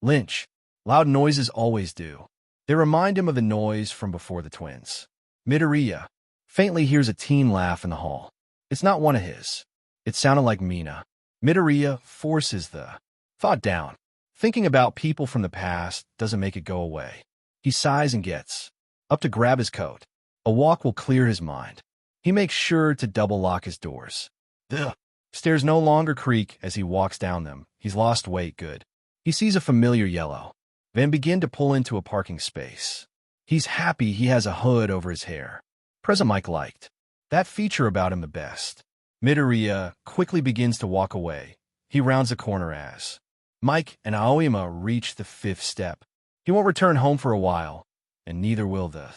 lynch. Loud noises always do. They remind him of the noise from before the twins. Midoriya faintly hears a teen laugh in the hall. It's not one of his. It sounded like Mina. Midoriya forces the thought down. Thinking about people from the past doesn't make it go away. He sighs and gets up to grab his coat. A walk will clear his mind. He makes sure to double lock his doors. The stairs no longer creak as he walks down them. He's lost weight good. He sees a familiar yellow van begin to pull into a parking space. He's happy he has a hood over his hair. Present Mike liked that feature about him the best. Midoriya quickly begins to walk away. He rounds the corner as Mike and Aoyama reach the 5th step. He won't return home for a while, and neither will the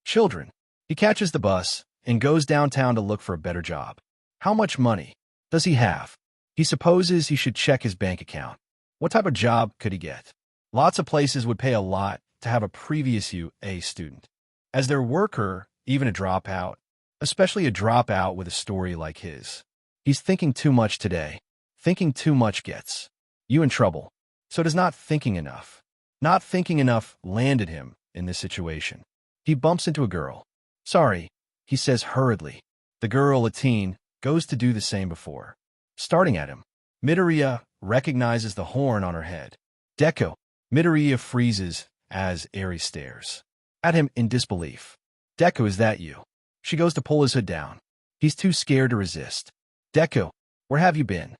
children. He catches the bus and goes downtown to look for a better job. How much money does he have? He supposes he should check his bank account. What type of job could he get? Lots of places would pay a lot to have a previous UA student as their worker, even a dropout, especially a dropout with a story like his. He's thinking too much today. Thinking too much gets you in trouble. So does not thinking enough. Not thinking enough landed him in this situation. He bumps into a girl. Sorry, he says hurriedly. The girl, a teen, goes to do the same before starting at him. Midoriya recognizes the horn on her head. Deku. Midoriya freezes as Eri stares at him in disbelief. Deku, is that you? She goes to pull his hood down. He's too scared to resist. Deku, where have you been?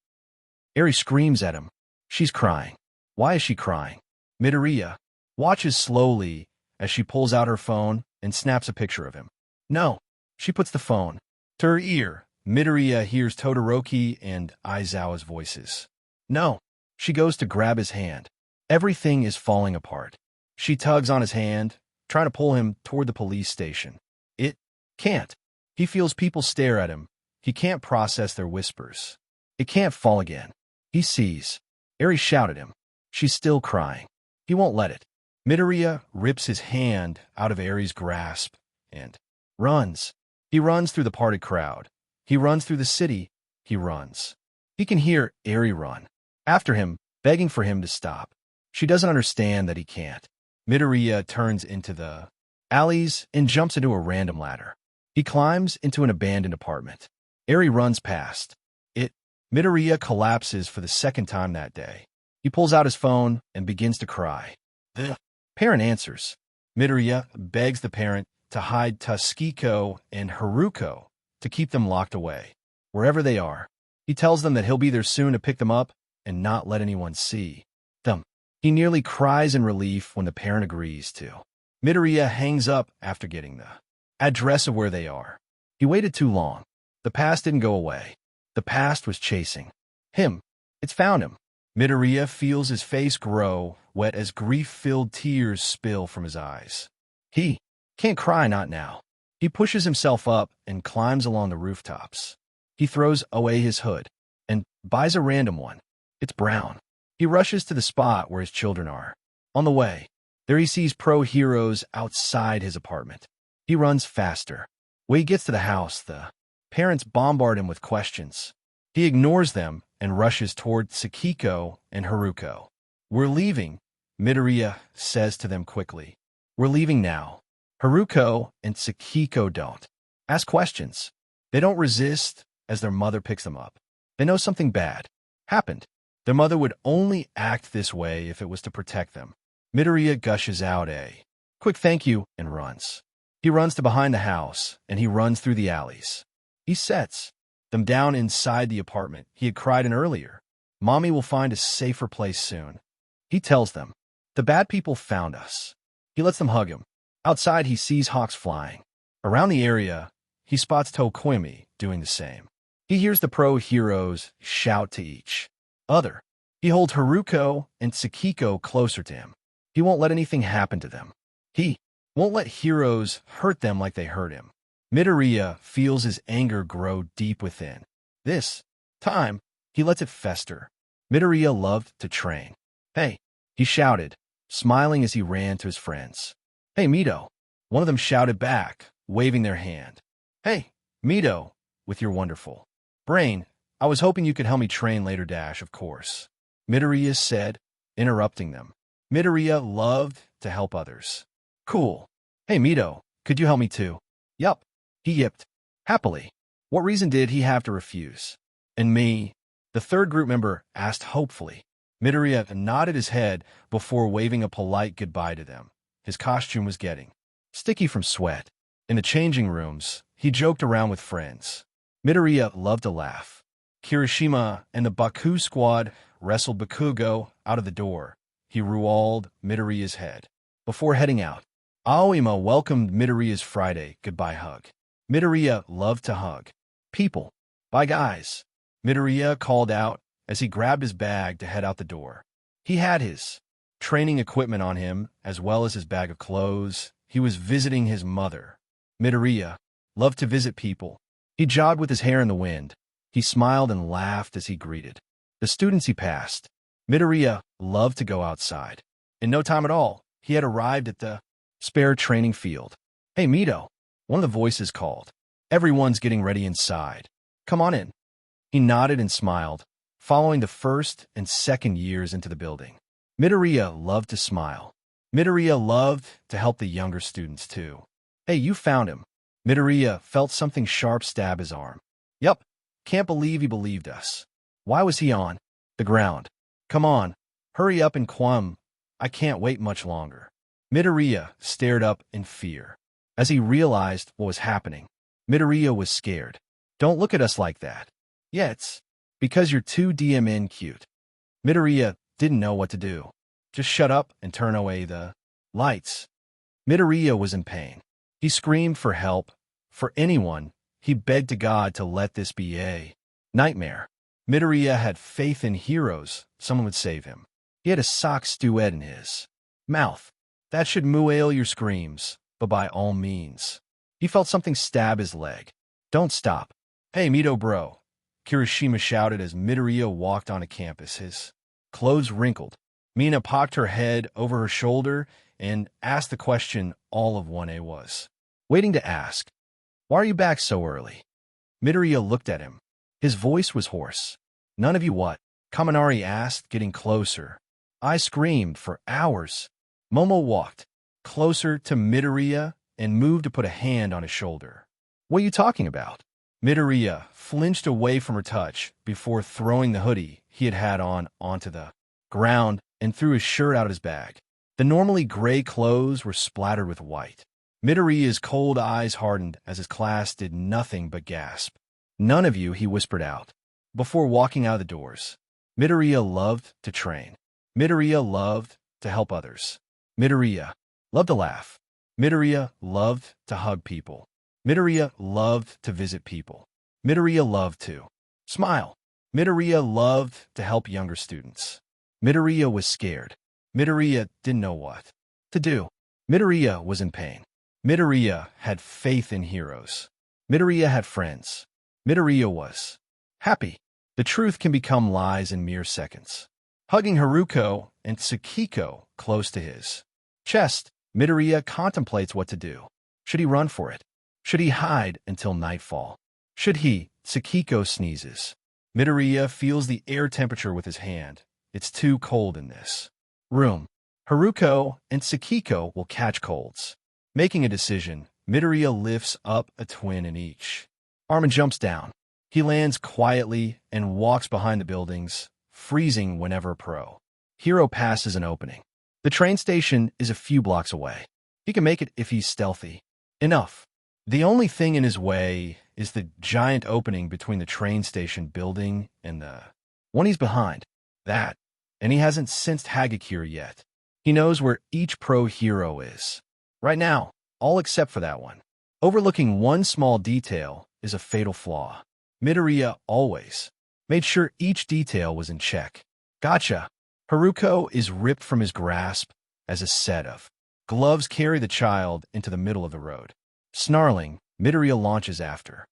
Eri screams at him. She's crying. Why is she crying? Midoriya watches slowly as she pulls out her phone and snaps a picture of him. No. She puts the phone to her ear. Midoriya hears Todoroki and Aizawa's voices. No. She goes to grab his hand. Everything is falling apart. She tugs on his hand, trying to pull him toward the police station. It can't. He feels people stare at him. He can't process their whispers. It can't fall again. He sees Eri shout at him. She's still crying. He won't let it. Midoriya rips his hand out of Eri's grasp and runs. He runs through the parted crowd. He runs through the city. He runs. He can hear Eri run after him, begging for him to stop. She doesn't understand that he can't. Midoriya turns into the alleys and jumps into a random ladder. He climbs into an abandoned apartment. Eri runs past it. Midoriya collapses for the 2nd time that day. He pulls out his phone and begins to cry. The parent answers. Midoriya begs the parent to hide Tuskiko and Haruko to keep them locked away, wherever they are. He tells them that he'll be there soon to pick them up and not let anyone see them. He nearly cries in relief when the parent agrees to. Midoriya hangs up after getting the address of where they are. He waited too long. The past didn't go away. The past was chasing him. It's found him. Midoriya feels his face grow wet as grief-filled tears spill from his eyes. He can't cry, not now. He pushes himself up and climbs along the rooftops. He throws away his hood and buys a random one. It's brown. He rushes to the spot where his children are. On the way, there he sees pro heroes outside his apartment. He runs faster. When he gets to the house, the parents bombard him with questions. He ignores them and rushes toward Sakiko and Haruko. We're leaving, Midoriya says to them quickly. We're leaving now. Haruko and Sakiko don't ask questions. They don't resist as their mother picks them up. They know something bad happened. Their mother would only act this way if it was to protect them. Midoriya gushes out a quick thank you and runs. He runs to behind the house, and he runs through the alleys. He sets them down inside the apartment he had cried in earlier. Mommy will find a safer place soon. He tells them, the bad people found us. He lets them hug him. Outside, he sees hawks flying. Around the area, he spots Tokoimi doing the same. He hears the pro heroes shout to each other. He holds Haruko and Tsukiko closer to him. He won't let anything happen to them. He won't let heroes hurt them like they hurt him. Midoriya feels his anger grow deep within. This time, he lets it fester. Midoriya loved to train. "Hey," he shouted, smiling as he ran to his friends. "Hey, Mito," one of them shouted back, waving their hand. "Hey, Mito, with your wonderful brain, I was hoping you could help me train later, of course," Midoriya said, interrupting them. Midoriya loved to help others. "Cool. Hey, Mito, could you help me too?" "Yup," he yipped, happily. What reason did he have to refuse? "And me?" the third group member asked hopefully. Midoriya nodded his head before waving a polite goodbye to them. His costume was getting sticky from sweat. In the changing rooms, he joked around with friends. Midoriya loved to laugh. Kirishima and the Baku squad wrestled Bakugo out of the door. He rualed Midoriya's head. Before heading out, Aoima welcomed Midoriya's Friday goodbye hug. Midoriya loved to hug people. "Bye, guys," Midoriya called out as he grabbed his bag to head out the door. He had his training equipment on him, as well as his bag of clothes. He was visiting his mother. Midoriya loved to visit people. He jogged with his hair in the wind. He smiled and laughed as he greeted the students he passed. Midoriya loved to go outside. In no time at all, he had arrived at the spare training field. "Hey, Mito," one of the voices called. "Everyone's getting ready inside. Come on in." He nodded and smiled, following the first and second years into the building. Midoriya loved to smile. Midoriya loved to help the younger students too. "Hey, you found him." Midoriya felt something sharp stab his arm. "Yup, can't believe he believed us. Why was he on the ground? Come on, hurry up and Kwam. I can't wait much longer." Midoriya stared up in fear. As he realized what was happening, Midoriya was scared. "Don't look at us like that." "Yeah, it's because you're too DMN cute." Midoriya didn't know what to do. Just shut up and turn away the lights. Midoriya was in pain. He screamed for help, for anyone. He begged to God to let this be a nightmare. Midoriya had faith in heroes. Someone would save him. He had a sock stewed in his mouth. That should muail your screams, but by all means. He felt something stab his leg. "Don't stop." "Hey, Mito bro," Kirishima shouted as Midoriya walked onto campus. His clothes wrinkled. Mina popped her head over her shoulder and asked the question all of 1A was waiting to ask. "Why are you back so early?" Midoriya looked at him. His voice was hoarse. "None of you what?" Kaminari asked, getting closer. "I screamed for hours." Momo walked closer to Midoriya and moved to put a hand on his shoulder. "What are you talking about?" Midoriya flinched away from her touch before throwing the hoodie he had on onto the ground and threw his shirt out of his bag. The normally gray clothes were splattered with white. Midoriya's cold eyes hardened as his class did nothing but gasp. "None of you," he whispered out, before walking out of the doors. Midoriya loved to train. Midoriya loved to help others. Midoriya loved to laugh. Midoriya loved to hug people. Midoriya loved to visit people. Midoriya loved to smile. Midoriya loved to help younger students. Midoriya was scared. Midoriya didn't know what to do. Midoriya was in pain. Midoriya had faith in heroes. Midoriya had friends. Midoriya was happy. The truth can become lies in mere seconds. Hugging Haruko and Tsukiko close to his chest, Midoriya contemplates what to do. Should he run for it? Should he hide until nightfall? Should he? Tsukiko sneezes. Midoriya feels the air temperature with his hand. It's too cold in this room. Haruko and Tsukiko will catch colds. Making a decision, Midoriya lifts up a twin in each arm and jumps down. He lands quietly and walks behind the buildings, freezing whenever a pro hero passes an opening. The train station is a few blocks away. He can make it if he's stealthy enough. The only thing in his way is the giant opening between the train station building and the one he's behind. That, and he hasn't sensed Hagakure yet. He knows where each pro hero is. Right now, all except for that one. Overlooking one small detail is a fatal flaw. Midoriya always made sure each detail was in check. Gotcha. Haruko is ripped from his grasp as a set of gloves carry the child into the middle of the road. Snarling, Midoriya launches after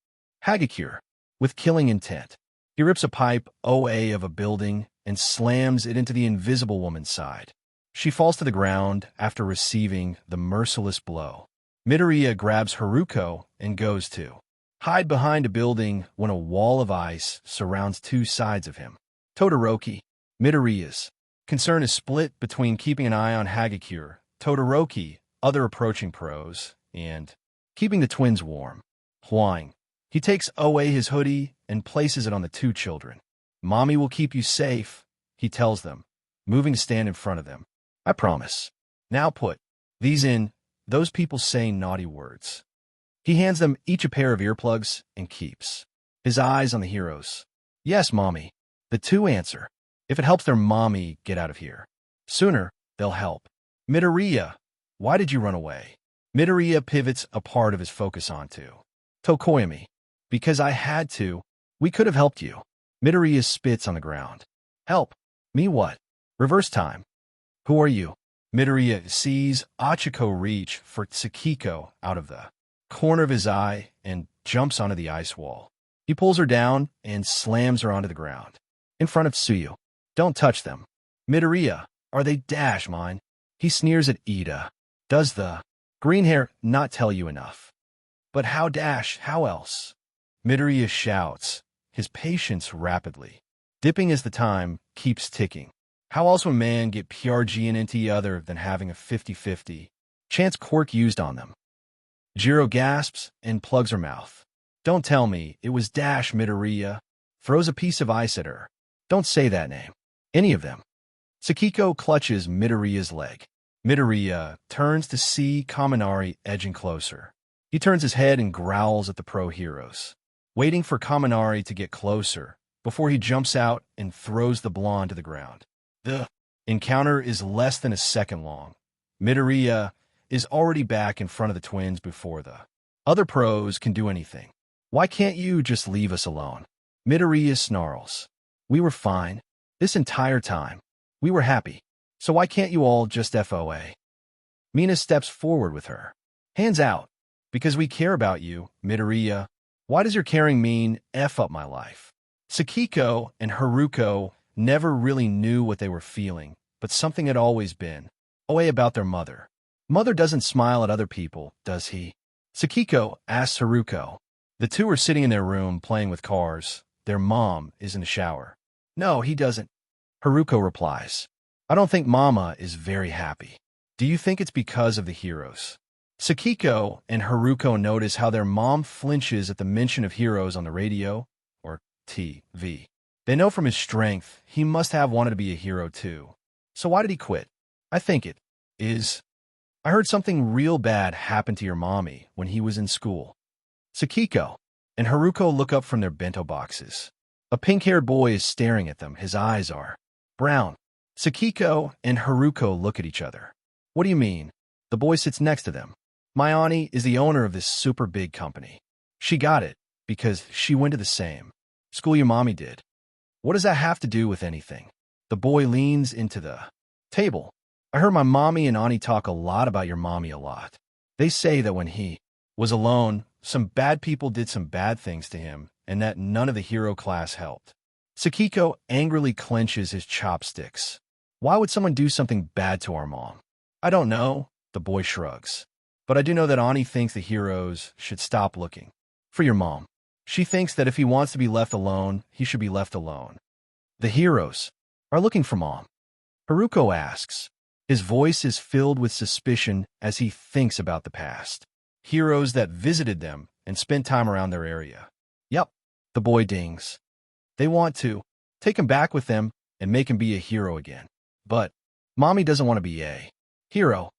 Hagakure with killing intent. He rips a pipe OA of a building and slams it into the invisible woman's side. She falls to the ground after receiving the merciless blow. Midoriya grabs Haruko and goes to hide behind a building when a wall of ice surrounds two sides of him. Todoroki, Midoriya's concern is split between keeping an eye on Hagakure, Todoroki, other approaching pros, and keeping the twins warm. Whine. He takes away his hoodie and places it on the two children. Mommy will keep you safe, he tells them, moving to stand in front of them. I promise. Now put these in. Those people saying naughty words. He hands them each a pair of earplugs and keeps his eyes on the heroes. Yes, Mommy. The two answer. If it helps their mommy get out of here sooner, they'll help. Midoriya, why did you run away? Midoriya pivots a part of his focus onto Tokoyami. Because I had to. We could have helped you. Midoriya spits on the ground. Help? Me what? Reverse time. Who are you? Midoriya sees Achiko reach for Tsukiko out of the corner of his eye and jumps onto the ice wall. He pulls her down and slams her onto the ground. In front of Tsuyu. Don't touch them. Midoriya, are they dash mine? He sneers at Ida. Does the green hair not tell you enough? But how dash, how else? Midoriya shouts, his patience rapidly dipping as the time keeps ticking. How else would man get PRG and into other than having a 50-50 chance quirk used on them? Jiro gasps and plugs her mouth. Don't tell me it was dash. Midoriya throws a piece of ice at her. Don't say that name. Any of them. Tsukiko clutches Midoriya's leg. Midoriya turns to see Kaminari edging closer. He turns his head and growls at the pro heroes, waiting for Kaminari to get closer before he jumps out and throws the blonde to the ground. The encounter is less than a second long. Midoriya is already back in front of the twins before the other pros can do anything. Why can't you just leave us alone? Midoriya snarls. We were fine. This entire time. We were happy. So why can't you all just FOA? Mina steps forward with her. Hands out. Because we care about you, Midoriya. Why does your caring mean F up my life? Tsukiko and Haruko never really knew what they were feeling, but something had always been OA about their mother. Mother doesn't smile at other people, does he? Tsukiko asks Haruko. The two are sitting in their room playing with cars. Their mom is in the shower. No, he doesn't. Haruko replies. I don't think Mama is very happy. Do you think it's because of the heroes? Tsukiko and Haruko notice how their mom flinches at the mention of heroes on the radio, or TV. They know from his strength he must have wanted to be a hero too. So why did he quit? I think it is. I heard something real bad happened to your mommy when he was in school. Tsukiko and Haruko look up from their bento boxes. A pink-haired boy is staring at them. His eyes are brown. Tsukiko and Haruko look at each other. What do you mean? The boy sits next to them. My auntie is the owner of this super big company. She got it because she went to the same school your mommy did. What does that have to do with anything? The boy leans into the table. I heard my mommy and auntie talk a lot about your mommy a lot. They say that when he was alone, some bad people did some bad things to him and that none of the hero class helped. Tsukiko angrily clenches his chopsticks. Why would someone do something bad to our mom? I don't know, the boy shrugs. But I do know that Auntie thinks the heroes should stop looking for your mom. She thinks that if he wants to be left alone, he should be left alone. The heroes are looking for Mom. Haruko asks. His voice is filled with suspicion as he thinks about the past. Heroes that visited them and spent time around their area. Yep, the boy dings. They want to take him back with them and make him be a hero again. But Mommy doesn't want to be a hero.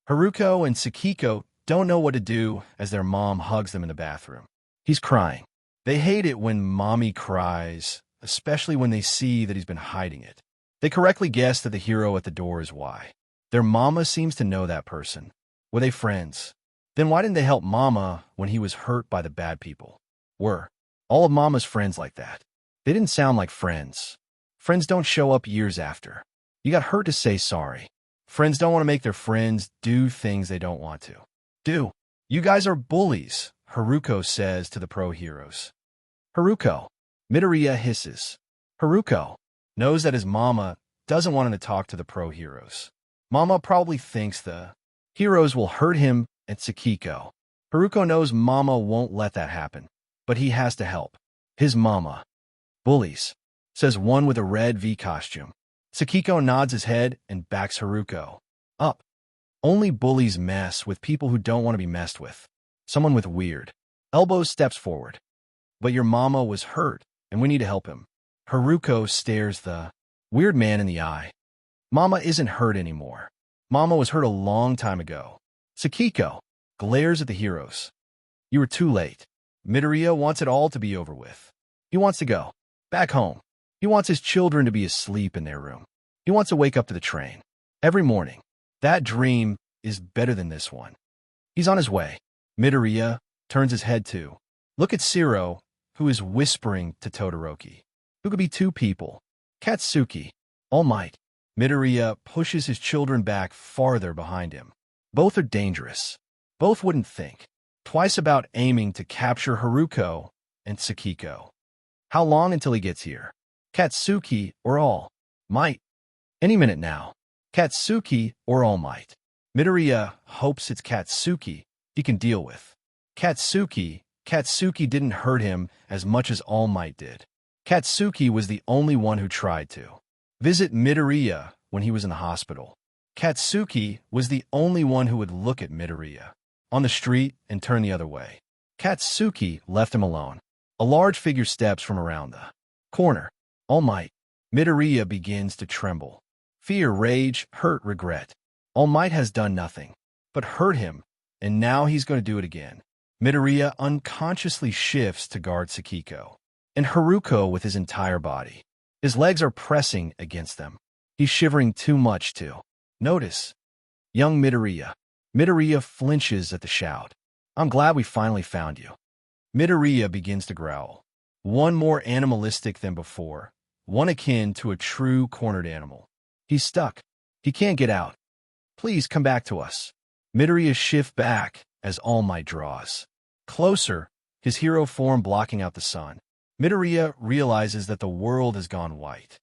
Haruko and Tsukiko don't know what to do as their mom hugs them in the bathroom. He's crying. They hate it when Mommy cries, especially when they see that he's been hiding it. They correctly guess that the hero at the door is why. Their mama seems to know that person. Were they friends? Then why didn't they help Mama when he was hurt by the bad people? Were all of Mama's friends like that? They didn't sound like friends. Friends don't show up years after. You got hurt to say sorry. Friends don't want to make their friends do things they don't want to do. You guys are bullies, Haruko says to the pro heroes. Haruko. Midoriya hisses. Haruko knows that his mama doesn't want him to talk to the pro heroes. Mama probably thinks the heroes will hurt him and Tsukiko. Haruko knows Mama won't let that happen, but he has to help. His mama. Bullies, says one with a red V costume. Tsukiko nods his head and backs Haruko up. Only bullies mess with people who don't want to be messed with. Someone with weird elbows steps forward. But your mama was hurt, and we need to help him. Haruko stares the weird man in the eye. Mama isn't hurt anymore. Mama was hurt a long time ago. Tsukiko glares at the heroes. You were too late. Midoriya wants it all to be over with. He wants to go back home. He wants his children to be asleep in their room. He wants to wake up to the train every morning. That dream is better than this one. He's on his way. Midoriya turns his head to look at Shiro, who is whispering to Todoroki. Who could be two people? Katsuki. All Might. Midoriya pushes his children back farther behind him. Both are dangerous. Both wouldn't think twice about aiming to capture Haruko and Tsukiko. How long until he gets here? Katsuki or All Might? Any minute now. Katsuki or All Might? Midoriya hopes it's Katsuki he can deal with. Katsuki didn't hurt him as much as All Might did. Katsuki was the only one who tried to visit Midoriya when he was in the hospital. Katsuki was the only one who would look at Midoriya on the street and turn the other way. Katsuki left him alone. A large figure steps from around the corner. All Might. Midoriya begins to tremble. Fear, rage, hurt, regret. All Might has done nothing but hurt him, and now he's going to do it again. Midoriya unconsciously shifts to guard Tsukiko and Haruko with his entire body. His legs are pressing against them. He's shivering too much to notice. Young Midoriya. Midoriya flinches at the shout. I'm glad we finally found you. Midoriya begins to growl. One more animalistic than before, one akin to a true cornered animal. He's stuck. He can't get out. Please come back to us. Midoriya shifts back as All Might draws closer, his hero form blocking out the sun. Midoriya realizes that the world has gone white.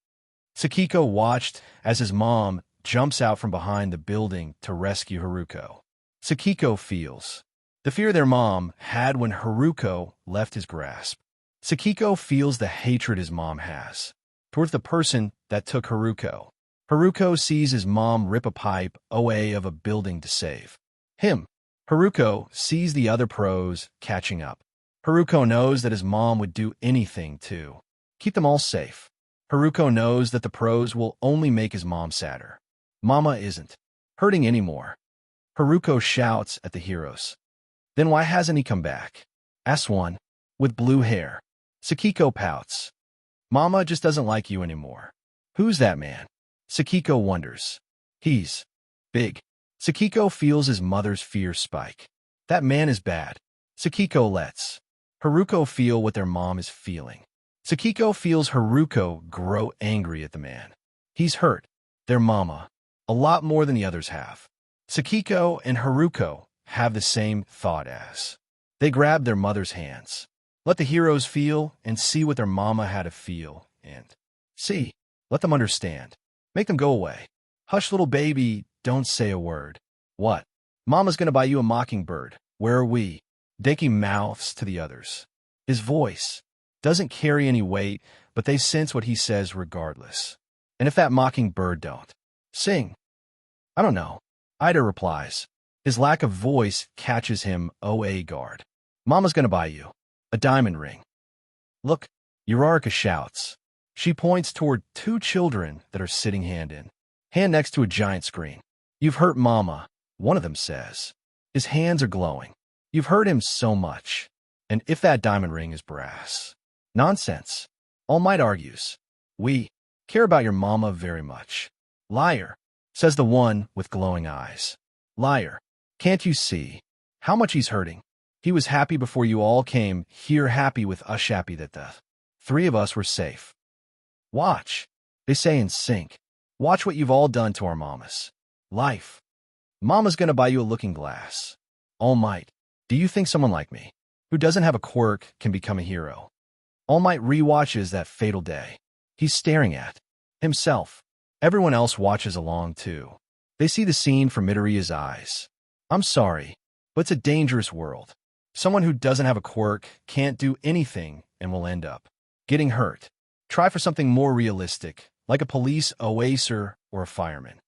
Tsukiko watched as his mom jumps out from behind the building to rescue Haruko. Tsukiko feels the fear their mom had when Haruko left his grasp. Tsukiko feels the hatred his mom has towards the person that took Haruko. Haruko sees his mom rip a pipe away of a building to save him. Haruko sees the other pros catching up. Haruko knows that his mom would do anything to keep them all safe. Haruko knows that the pros will only make his mom sadder. Mama isn't hurting anymore. Haruko shouts at the heroes. Then why hasn't he come back? Asks one with blue hair. Tsukiko pouts. Mama just doesn't like you anymore. Who's that man? Tsukiko wonders. He's big. Tsukiko feels his mother's fear spike. That man is bad. Tsukiko lets Haruko feel what their mom is feeling. Tsukiko feels Haruko grow angry at the man. He's hurt their mama a lot more than the others have. Tsukiko and Haruko have the same thought as they grab their mother's hands. Let the heroes feel and see what their mama had to feel and see. Let them understand. Make them go away. Hush, little baby, don't say a word. What? Mama's gonna buy you a mockingbird. Where are we? Deku mouths to the others. His voice doesn't carry any weight, but they sense what he says regardless. And if that mockingbird don't sing? I don't know. Ida replies. His lack of voice catches him OA guard. Mama's gonna buy you a diamond ring. Look, Uraraka shouts. She points toward two children that are sitting hand in hand next to a giant screen. You've hurt Mama, one of them says. His hands are glowing. You've hurt him so much. And if that diamond ring is brass? Nonsense. All Might argues. We care about your mama very much. Liar. says the one with glowing eyes. Liar. Can't you see how much he's hurting? He was happy before you all came here, happy with us, happy that the three of us were safe. Watch, they say in sync. Watch what you've all done to our mamas. Life. Mama's gonna buy you a looking glass. All Might, do you think someone like me, who doesn't have a quirk, can become a hero? All Might rewatches that fatal day. He's staring at himself. Everyone else watches along too. They see the scene from Midoriya's eyes. I'm sorry, but it's a dangerous world. Someone who doesn't have a quirk can't do anything and will end up getting hurt. Try for something more realistic, like a police oaser or a fireman.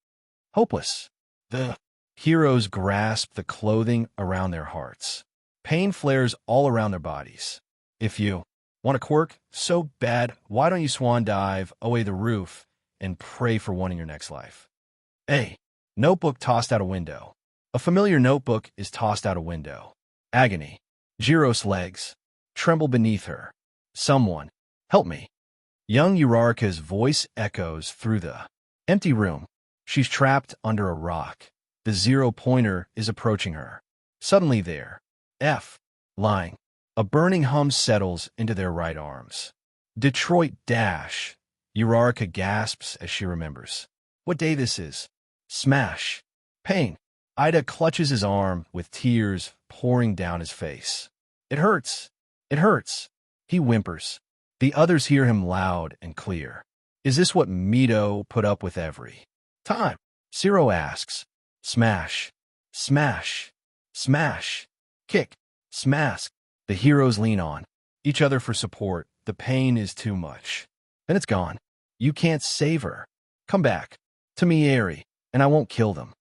Hopeless. The heroes grasp the clothing around their hearts. Pain flares all around their bodies. If you want a quirk so bad, why don't you swan dive away the roof and pray for one in your next life? A notebook tossed out a window. A familiar notebook is tossed out a window. Agony. Jiro's legs tremble beneath her. Someone, help me. Young Uraraka's voice echoes through the empty room. She's trapped under a rock. The 0-pointer is approaching her. Suddenly there. Lying. A burning hum settles into their right arms. Detroit Dash. Uraraka gasps as she remembers. What day this is. Smash. Pain. Ida clutches his arm with tears pouring down his face. It hurts. It hurts. He whimpers. The others hear him loud and clear. Is this what Mido put up with every time? Zero asks. Smash. Smash. Smash. Kick. Smash. The heroes lean on each other for support. The pain is too much. Then it's gone. You can't save her. Come back to me, Eri, and I won't kill them.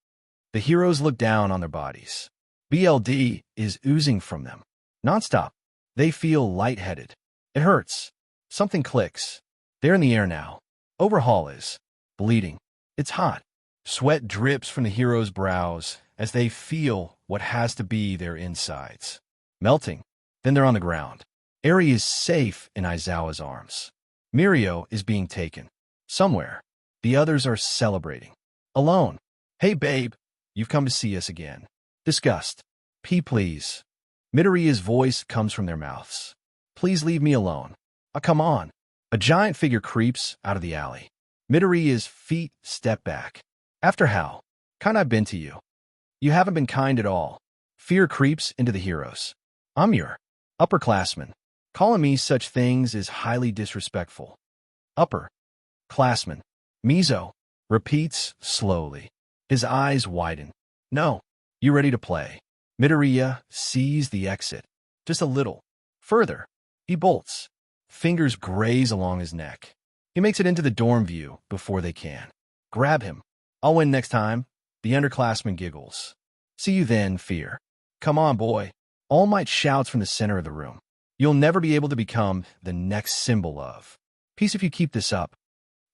The heroes look down on their bodies. BLD is oozing from them. Nonstop. They feel lightheaded. It hurts. Something clicks. They're in the air now. Overhaul is bleeding. It's hot. Sweat drips from the heroes' brows as they feel what has to be their insides melting. Then they're on the ground. Eri is safe in Aizawa's arms. Mirio is being taken. Somewhere. The others are celebrating. Alone. Hey, babe. You've come to see us again. Disgust. Please. Midoriya's voice comes from their mouths. Please leave me alone. Come on. A giant figure creeps out of the alley. Midoriya's feet step back. After how kind I've been to you. You haven't been kind at all. Fear creeps into the heroes. I'm your upperclassman. Calling me such things is highly disrespectful. Upperclassman. Mizo repeats slowly. His eyes widen. No. You ready to play? Midoriya sees the exit. Just a little further. He bolts. Fingers graze along his neck. He makes it into the dorm view before they can grab him. I'll win next time. The underclassman giggles. See you then, Fear. Come on, boy. All Might shouts from the center of the room. You'll never be able to become the next symbol of peace if you keep this up.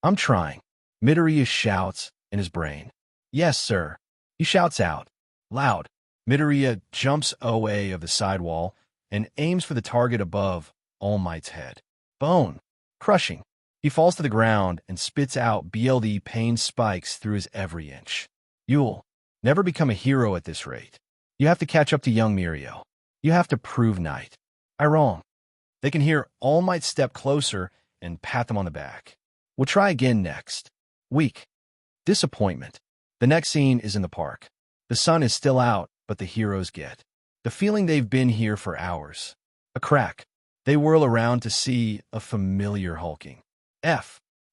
I'm trying. Midoriya shouts in his brain. Yes, sir. He shouts out. Loud. Midoriya jumps away of the sidewall and aims for the target above All Might's head. Bone. Crushing. He falls to the ground and spits out BLD pain spikes through his every inch. You'll never become a hero at this rate. You have to catch up to young Mirio. You have to prove Knight. I wrong. They can hear All Might step closer and pat them on the back. We'll try again next week. Disappointment. The next scene is in the park. The sun is still out, but the heroes get the feeling they've been here for hours. A crack. They whirl around to see a familiar hulking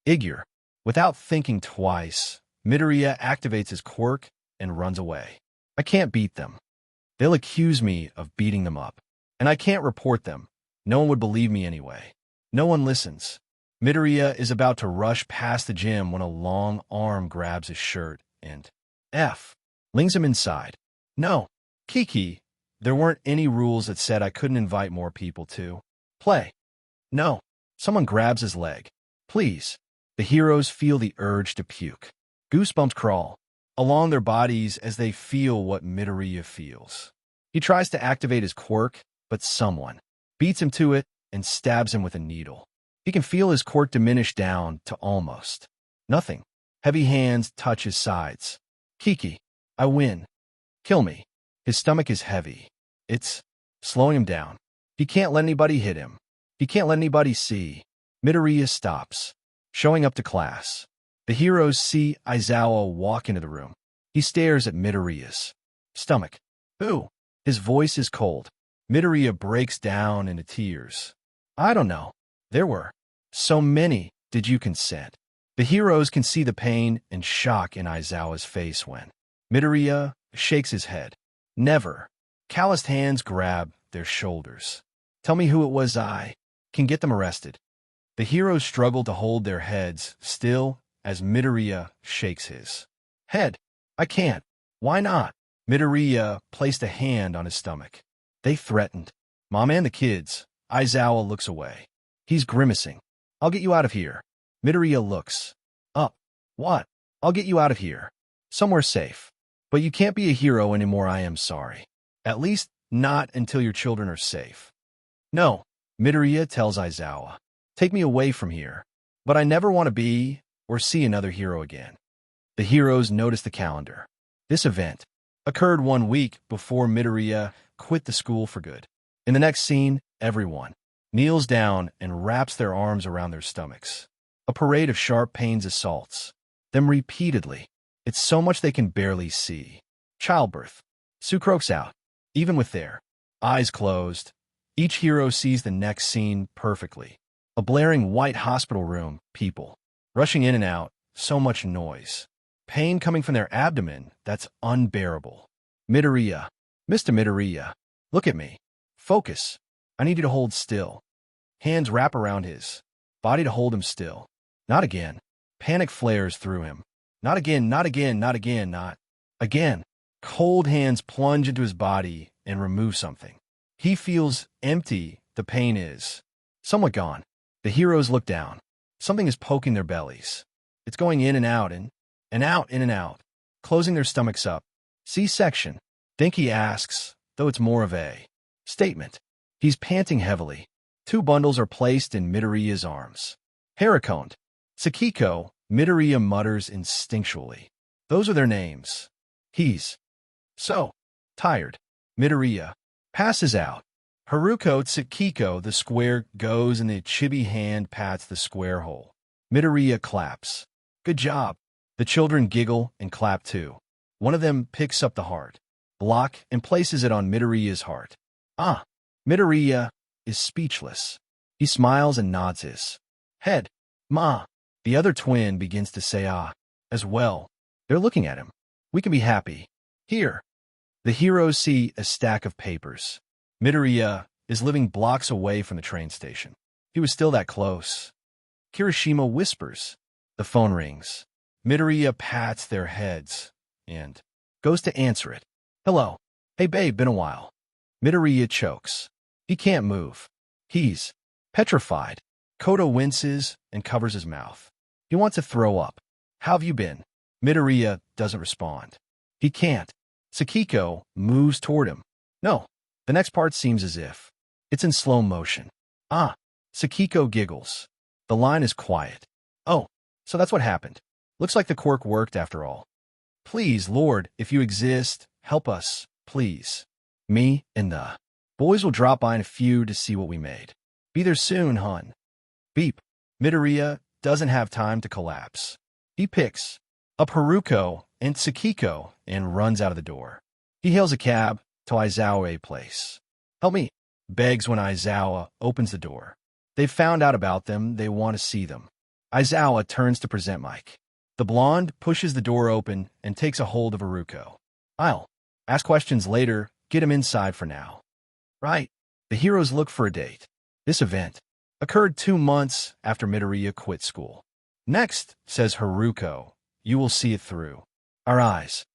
figure. Without thinking twice, Midoriya activates his quirk and runs away. I can't beat them. They'll accuse me of beating them up. And I can't report them. No one would believe me anyway. No one listens. Midoriya is about to rush past the gym when a long arm grabs his shirt and lings him inside. No, Kiki, there weren't any rules that said I couldn't invite more people to play. No, someone grabs his leg. Please. The heroes feel the urge to puke. Goosebumps crawl along their bodies as they feel what Midoriya feels. He tries to activate his quirk, but someone beats him to it and stabs him with a needle. He can feel his quirk diminish down to almost nothing. Heavy hands touch his sides. Kiki, I win. Kill me. His stomach is heavy. It's slowing him down. He can't let anybody hit him. He can't let anybody see. Midoriya stops, showing up to class. The heroes see Aizawa walk into the room. He stares at Midoriya's stomach. Who? His voice is cold. Midoriya breaks down into tears. I don't know. There were so many. Did you consent? The heroes can see the pain and shock in Aizawa's face when Midoriya shakes his head. Never. Calloused hands grab their shoulders. Tell me who it was. I can get them arrested. The heroes struggle to hold their heads still as Midoriya shakes his head. I can't. Why not? Midoriya placed a hand on his stomach. They threatened. Mom and the kids. Aizawa looks away. He's grimacing. I'll get you out of here. Midoriya looks up. What? I'll get you out of here. Somewhere safe. But you can't be a hero anymore. I am sorry. At least not until your children are safe. No, Midoriya tells Aizawa. Take me away from here. But I never want to be or see another hero again. The heroes notice the calendar. This event occurred 1 week before Midoriya quit the school for good. In the next scene, everyone kneels down and wraps their arms around their stomachs. A parade of sharp pains assaults them repeatedly. It's so much they can barely see. Childbirth. Sue croaks out. Even with their eyes closed, each hero sees the next scene perfectly. A blaring white hospital room, people rushing in and out, so much noise. Pain coming from their abdomen that's unbearable. Midoriya. Mr. Midoriya. Look at me. Focus. I need you to hold still. Hands wrap around his body to hold him still. Not again. Panic flares through him. Not again, not again, not again, not again. Cold hands plunge into his body and remove something. He feels empty. The pain is somewhat gone. The heroes look down. Something is poking their bellies. It's going in and out, in and out, closing their stomachs up. C-section. Think he asks, though it's more of a statement. He's panting heavily. 2 bundles are placed in Midoriya's arms. Harakoned. Sakiko, Midoriya mutters instinctually. Those are their names. He's so tired. Midoriya passes out. Haruko Tsukiko, the square goes and the chibi hand pats the square hole. Midoriya claps. Good job. The children giggle and clap too. One of them picks up the heart block and places it on Midoriya's heart. Ah! Midoriya is speechless. He smiles and nods his head. Ma! The other twin begins to say ah as well. They're looking at him. We can be happy. Here. The heroes see a stack of papers. Midoriya is living blocks away from the train station. He was still that close. Kirishima whispers. The phone rings. Midoriya pats their heads and goes to answer it. Hello. Hey babe, been a while. Midoriya chokes. He can't move. He's petrified. Koto winces and covers his mouth. He wants to throw up. How have you been? Midoriya doesn't respond. He can't. Sakiko moves toward him. No. The next part seems as if it's in slow motion. Ah. Sakiko giggles. The line is quiet. Oh, so that's what happened. Looks like the quirk worked after all. Please, Lord, if you exist, help us, please. Me and the boys will drop by in a few to see what we made. Be there soon, hun. Beep. Midoriya doesn't have time to collapse. He picks up Haruko and Tsukiko and runs out of the door. He hails a cab to Aizawa Place. Help me, begs when Aizawa opens the door. They've found out about them. They want to see them. Aizawa turns to present Mike. The blonde pushes the door open and takes a hold of Haruko. I'll ask questions later. Get him inside for now. Right. The heroes look for a date. This event occurred 2 months after Midoriya quit school. Next, says Haruko, you will see it through our eyes.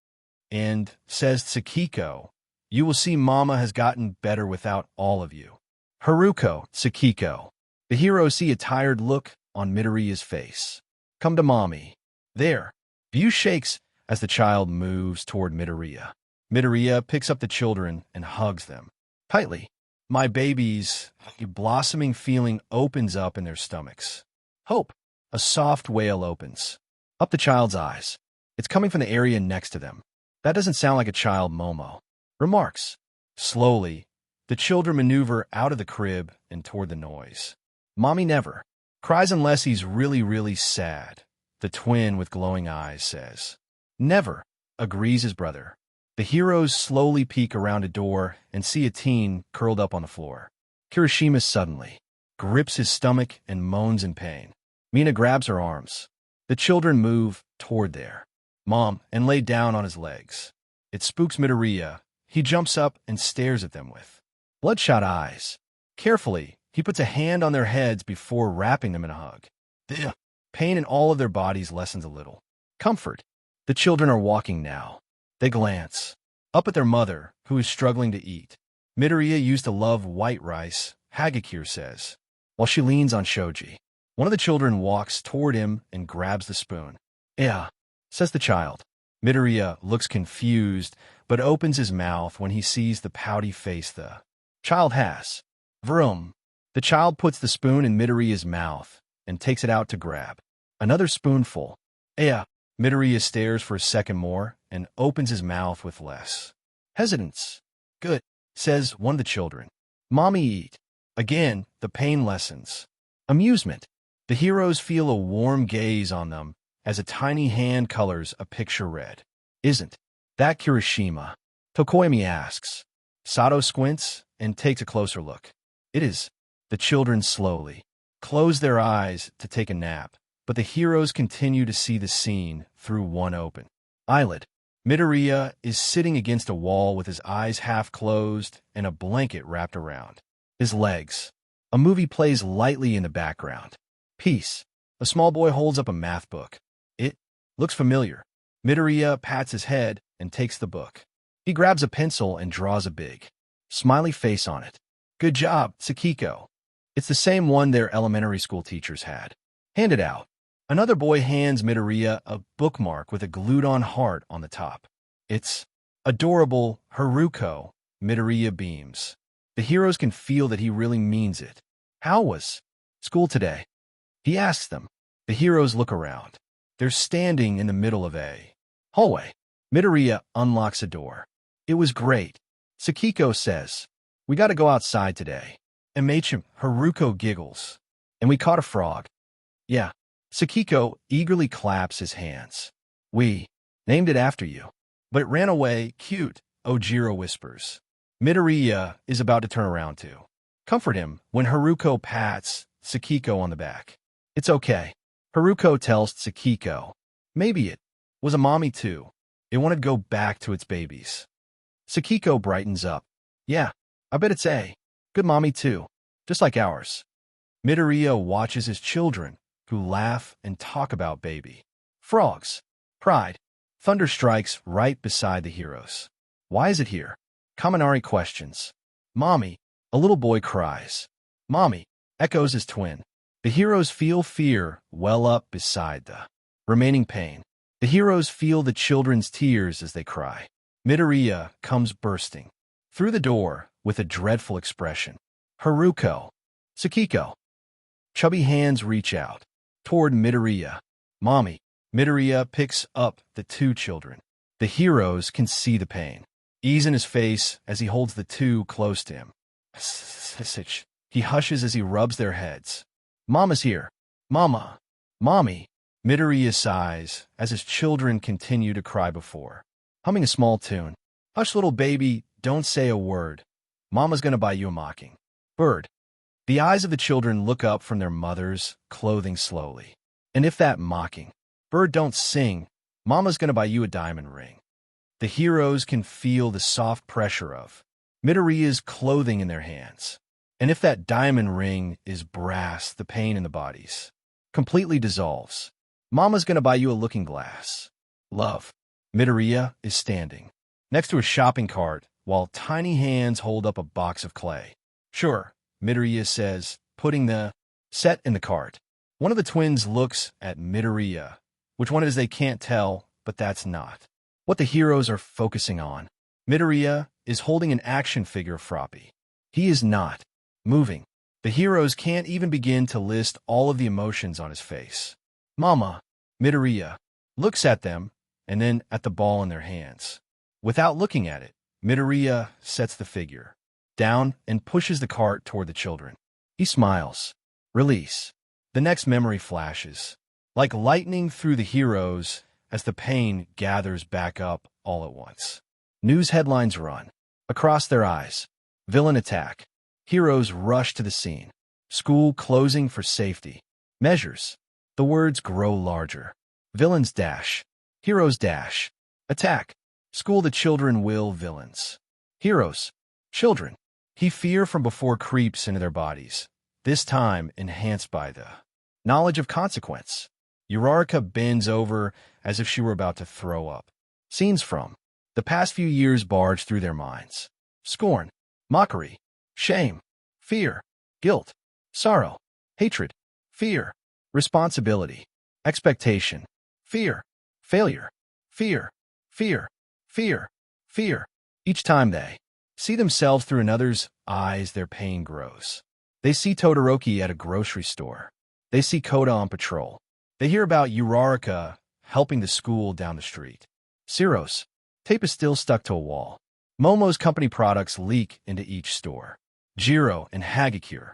And, says Tsukiko, you will see Mama has gotten better without all of you. Haruko, Tsukiko. The heroes see a tired look on Midoriya's face. Come to Mommy. There. View shakes as the child moves toward Midoriya. Midoriya picks up the children and hugs them tightly. My babies, a blossoming feeling opens up in their stomachs. Hope. A soft wail opens. up the child's eyes. It's coming from the area next to them. That doesn't sound like a child, Momo remarks. Slowly, the children maneuver out of the crib and toward the noise. Mommy never cries unless he's really, really sad, the twin with glowing eyes says. Never, agrees his brother. The heroes slowly peek around a door and see a teen curled up on the floor. Kirishima suddenly grips his stomach and moans in pain. Mina grabs her arms. The children move toward their mom and lay down on his legs. It spooks Midoriya. He jumps up and stares at them with bloodshot eyes. Carefully, he puts a hand on their heads before wrapping them in a hug. The pain in all of their bodies lessens a little. Comfort. The children are walking now. They glance up at their mother, who is struggling to eat. Midoriya used to love white rice, Hagakure says, while she leans on Shoji. One of the children walks toward him and grabs the spoon. Yeah, says the child. Midoriya looks confused, but opens his mouth when he sees the pouty face the child has. Vroom. The child puts the spoon in Midoriya's mouth and takes it out to grab. Another spoonful. Yeah. Midoriya stares for a second more and opens his mouth with less hesitance. Good, says one of the children. Mommy eat. Again, the pain lessens. Amusement. The heroes feel a warm gaze on them as a tiny hand colors a picture red. Isn't that Kirishima? Tokoyami asks. Sato squints and takes a closer look. It is. The children slowly close their eyes to take a nap, but the heroes continue to see the scene through one open eyelid. Midoriya is sitting against a wall with his eyes half closed and a blanket wrapped around his legs. A movie plays lightly in the background. Peace. A small boy holds up a math book. It looks familiar. Midoriya pats his head and takes the book. He grabs a pencil and draws a big smiley face on it. Good job, Sakiko. It's the same one their elementary school teachers had. Hand it out. Another boy hands Midoriya a bookmark with a glued-on heart on the top. It's adorable, Haruko. Midoriya beams. The heroes can feel that he really means it. How was school today? He asks them. The heroes look around. They're standing in the middle of a hallway. Midoriya unlocks a door. It was great. Sakiko says, we got to go outside today. And Haruko giggles. And we caught a frog. Yeah. Sakiko eagerly claps his hands. We named it after you. But it ran away, cute, Ojiro whispers. Midoriya is about to turn around to comfort him when Haruko pats Sakiko on the back. It's okay. Haruko tells Sakiko. Maybe it was a mommy too. It wanted to go back to its babies. Sakiko brightens up. Yeah, I bet it's a good mommy too, just like ours. Midoriya watches his children, who laugh and talk about baby frogs. Pride. Thunder strikes right beside the heroes. Why is it here? Kaminari questions. Mommy. A little boy cries. Mommy. Echoes his twin. The heroes feel fear well up beside the remaining pain. The heroes feel the children's tears as they cry. Midoriya comes bursting through the door with a dreadful expression. Haruko. Sakiko. Chubby hands reach out toward Midoriya. Mommy. Midoriya picks up the two children. The heroes can see the pain ease in his face as he holds the two close to him. He hushes as he rubs their heads. Mama's here. Mama. Mommy. Midoriya sighs as his children continue to cry before humming a small tune. Hush, little baby, don't say a word. Mama's gonna buy you a mocking bird. The eyes of the children look up from their mother's clothing slowly. And if that mocking bird don't sing, Mama's gonna buy you a diamond ring. The heroes can feel the soft pressure of Midoriya's clothing in their hands. And if that diamond ring is brass, the pain in the bodies completely dissolves. Mama's gonna buy you a looking glass. Love. Midoriya is standing next to a shopping cart while tiny hands hold up a box of clay. Sure, Midoriya says, putting the set in the cart. One of the twins looks at Midoriya. Which one it is they can't tell, but that's not what the heroes are focusing on. Midoriya is holding an action figure of Froppy. He is not moving. The heroes can't even begin to list all of the emotions on his face. Mama. Midoriya looks at them, and then at the ball in their hands. Without looking at it, Midoriya sets the figure down and pushes the cart toward the children. He smiles. Release. The next memory flashes, like lightning through the heroes as the pain gathers back up all at once. News headlines run across their eyes. Villain attack. Heroes rush to the scene. School closing for safety. Measures. The words grow larger. Villains dash. Heroes dash. Attack. School the children will villains. Heroes. Children. He fear from before creeps into their bodies, this time enhanced by the knowledge of consequence. Uraraka bends over as if she were about to throw up. Scenes from the past few years barge through their minds. Scorn, mockery, shame, fear, guilt, sorrow, hatred, fear, responsibility, expectation, fear, failure, fear, fear, fear, fear. Each time they see themselves through another's eyes, their pain grows. They see Todoroki at a grocery store. They see Koda on patrol. They hear about Uraraka helping the school down the street. Ciro's tape is still stuck to a wall. Momo's company products leak into each store. Jiro and Hagakure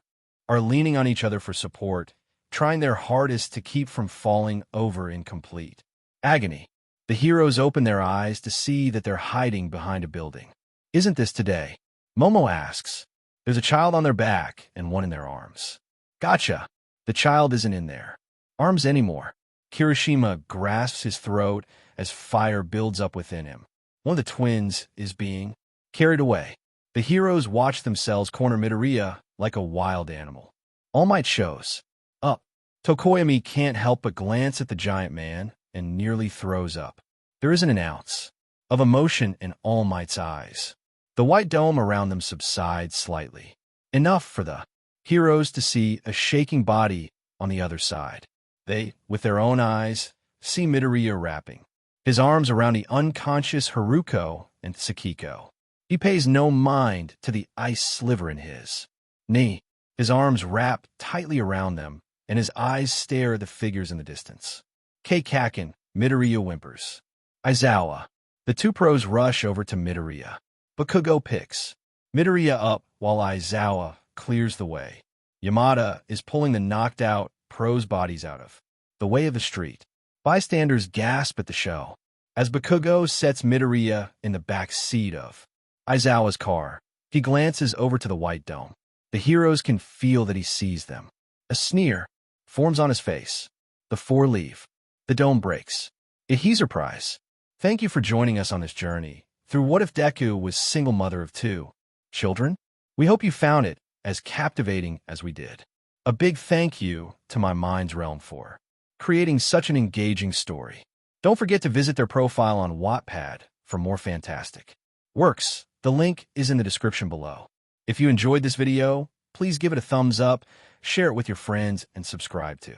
are leaning on each other for support, trying their hardest to keep from falling over in complete agony. The heroes open their eyes to see that they're hiding behind a building. Isn't this today? Momo asks. There's a child on their back and one in their arms. Gotcha. The child isn't in their arms anymore. Kirishima grasps his throat as fire builds up within him. One of the twins is being carried away. The heroes watch themselves corner Midoriya like a wild animal. All Might shows up. Tokoyami can't help but glance at the giant man and nearly throws up. There isn't an ounce of emotion in All Might's eyes. The white dome around them subsides slightly, enough for the heroes to see a shaking body on the other side. They, with their own eyes, see Midoriya rapping, his arms around the unconscious Haruko and Sakiko. He pays no mind to the ice sliver in his knee. His arms wrap tightly around them, and his eyes stare at the figures in the distance. Keikaken, Midoriya whimpers. Aizawa. The two pros rush over to Midoriya. Bakugo picks Midoriya up while Aizawa clears the way. Yamada is pulling the knocked-out pros' bodies out of the way of the street. Bystanders gasp at the show as Bakugo sets Midoriya in the back seat of Aizawa's car. He glances over to the white dome. The heroes can feel that he sees them. A sneer forms on his face. The four leave. The dome breaks. A Heezer prize. Thank you for joining us on this journey through What If Deku was single mother of two children. We hope you found it as captivating as we did. A big thank you to my Mind's Realm for creating such an engaging story. Don't forget to visit their profile on Wattpad for more fantastic works. The link is in the description below. If you enjoyed this video, please give it a thumbs up, share it with your friends, and subscribe to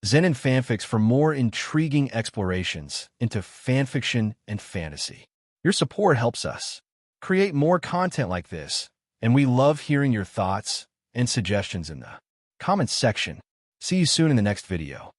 Zen and Fanfics for more intriguing explorations into fanfiction and fantasy. Your support helps us create more content like this, and we love hearing your thoughts and suggestions in the comments section. See you soon in the next video.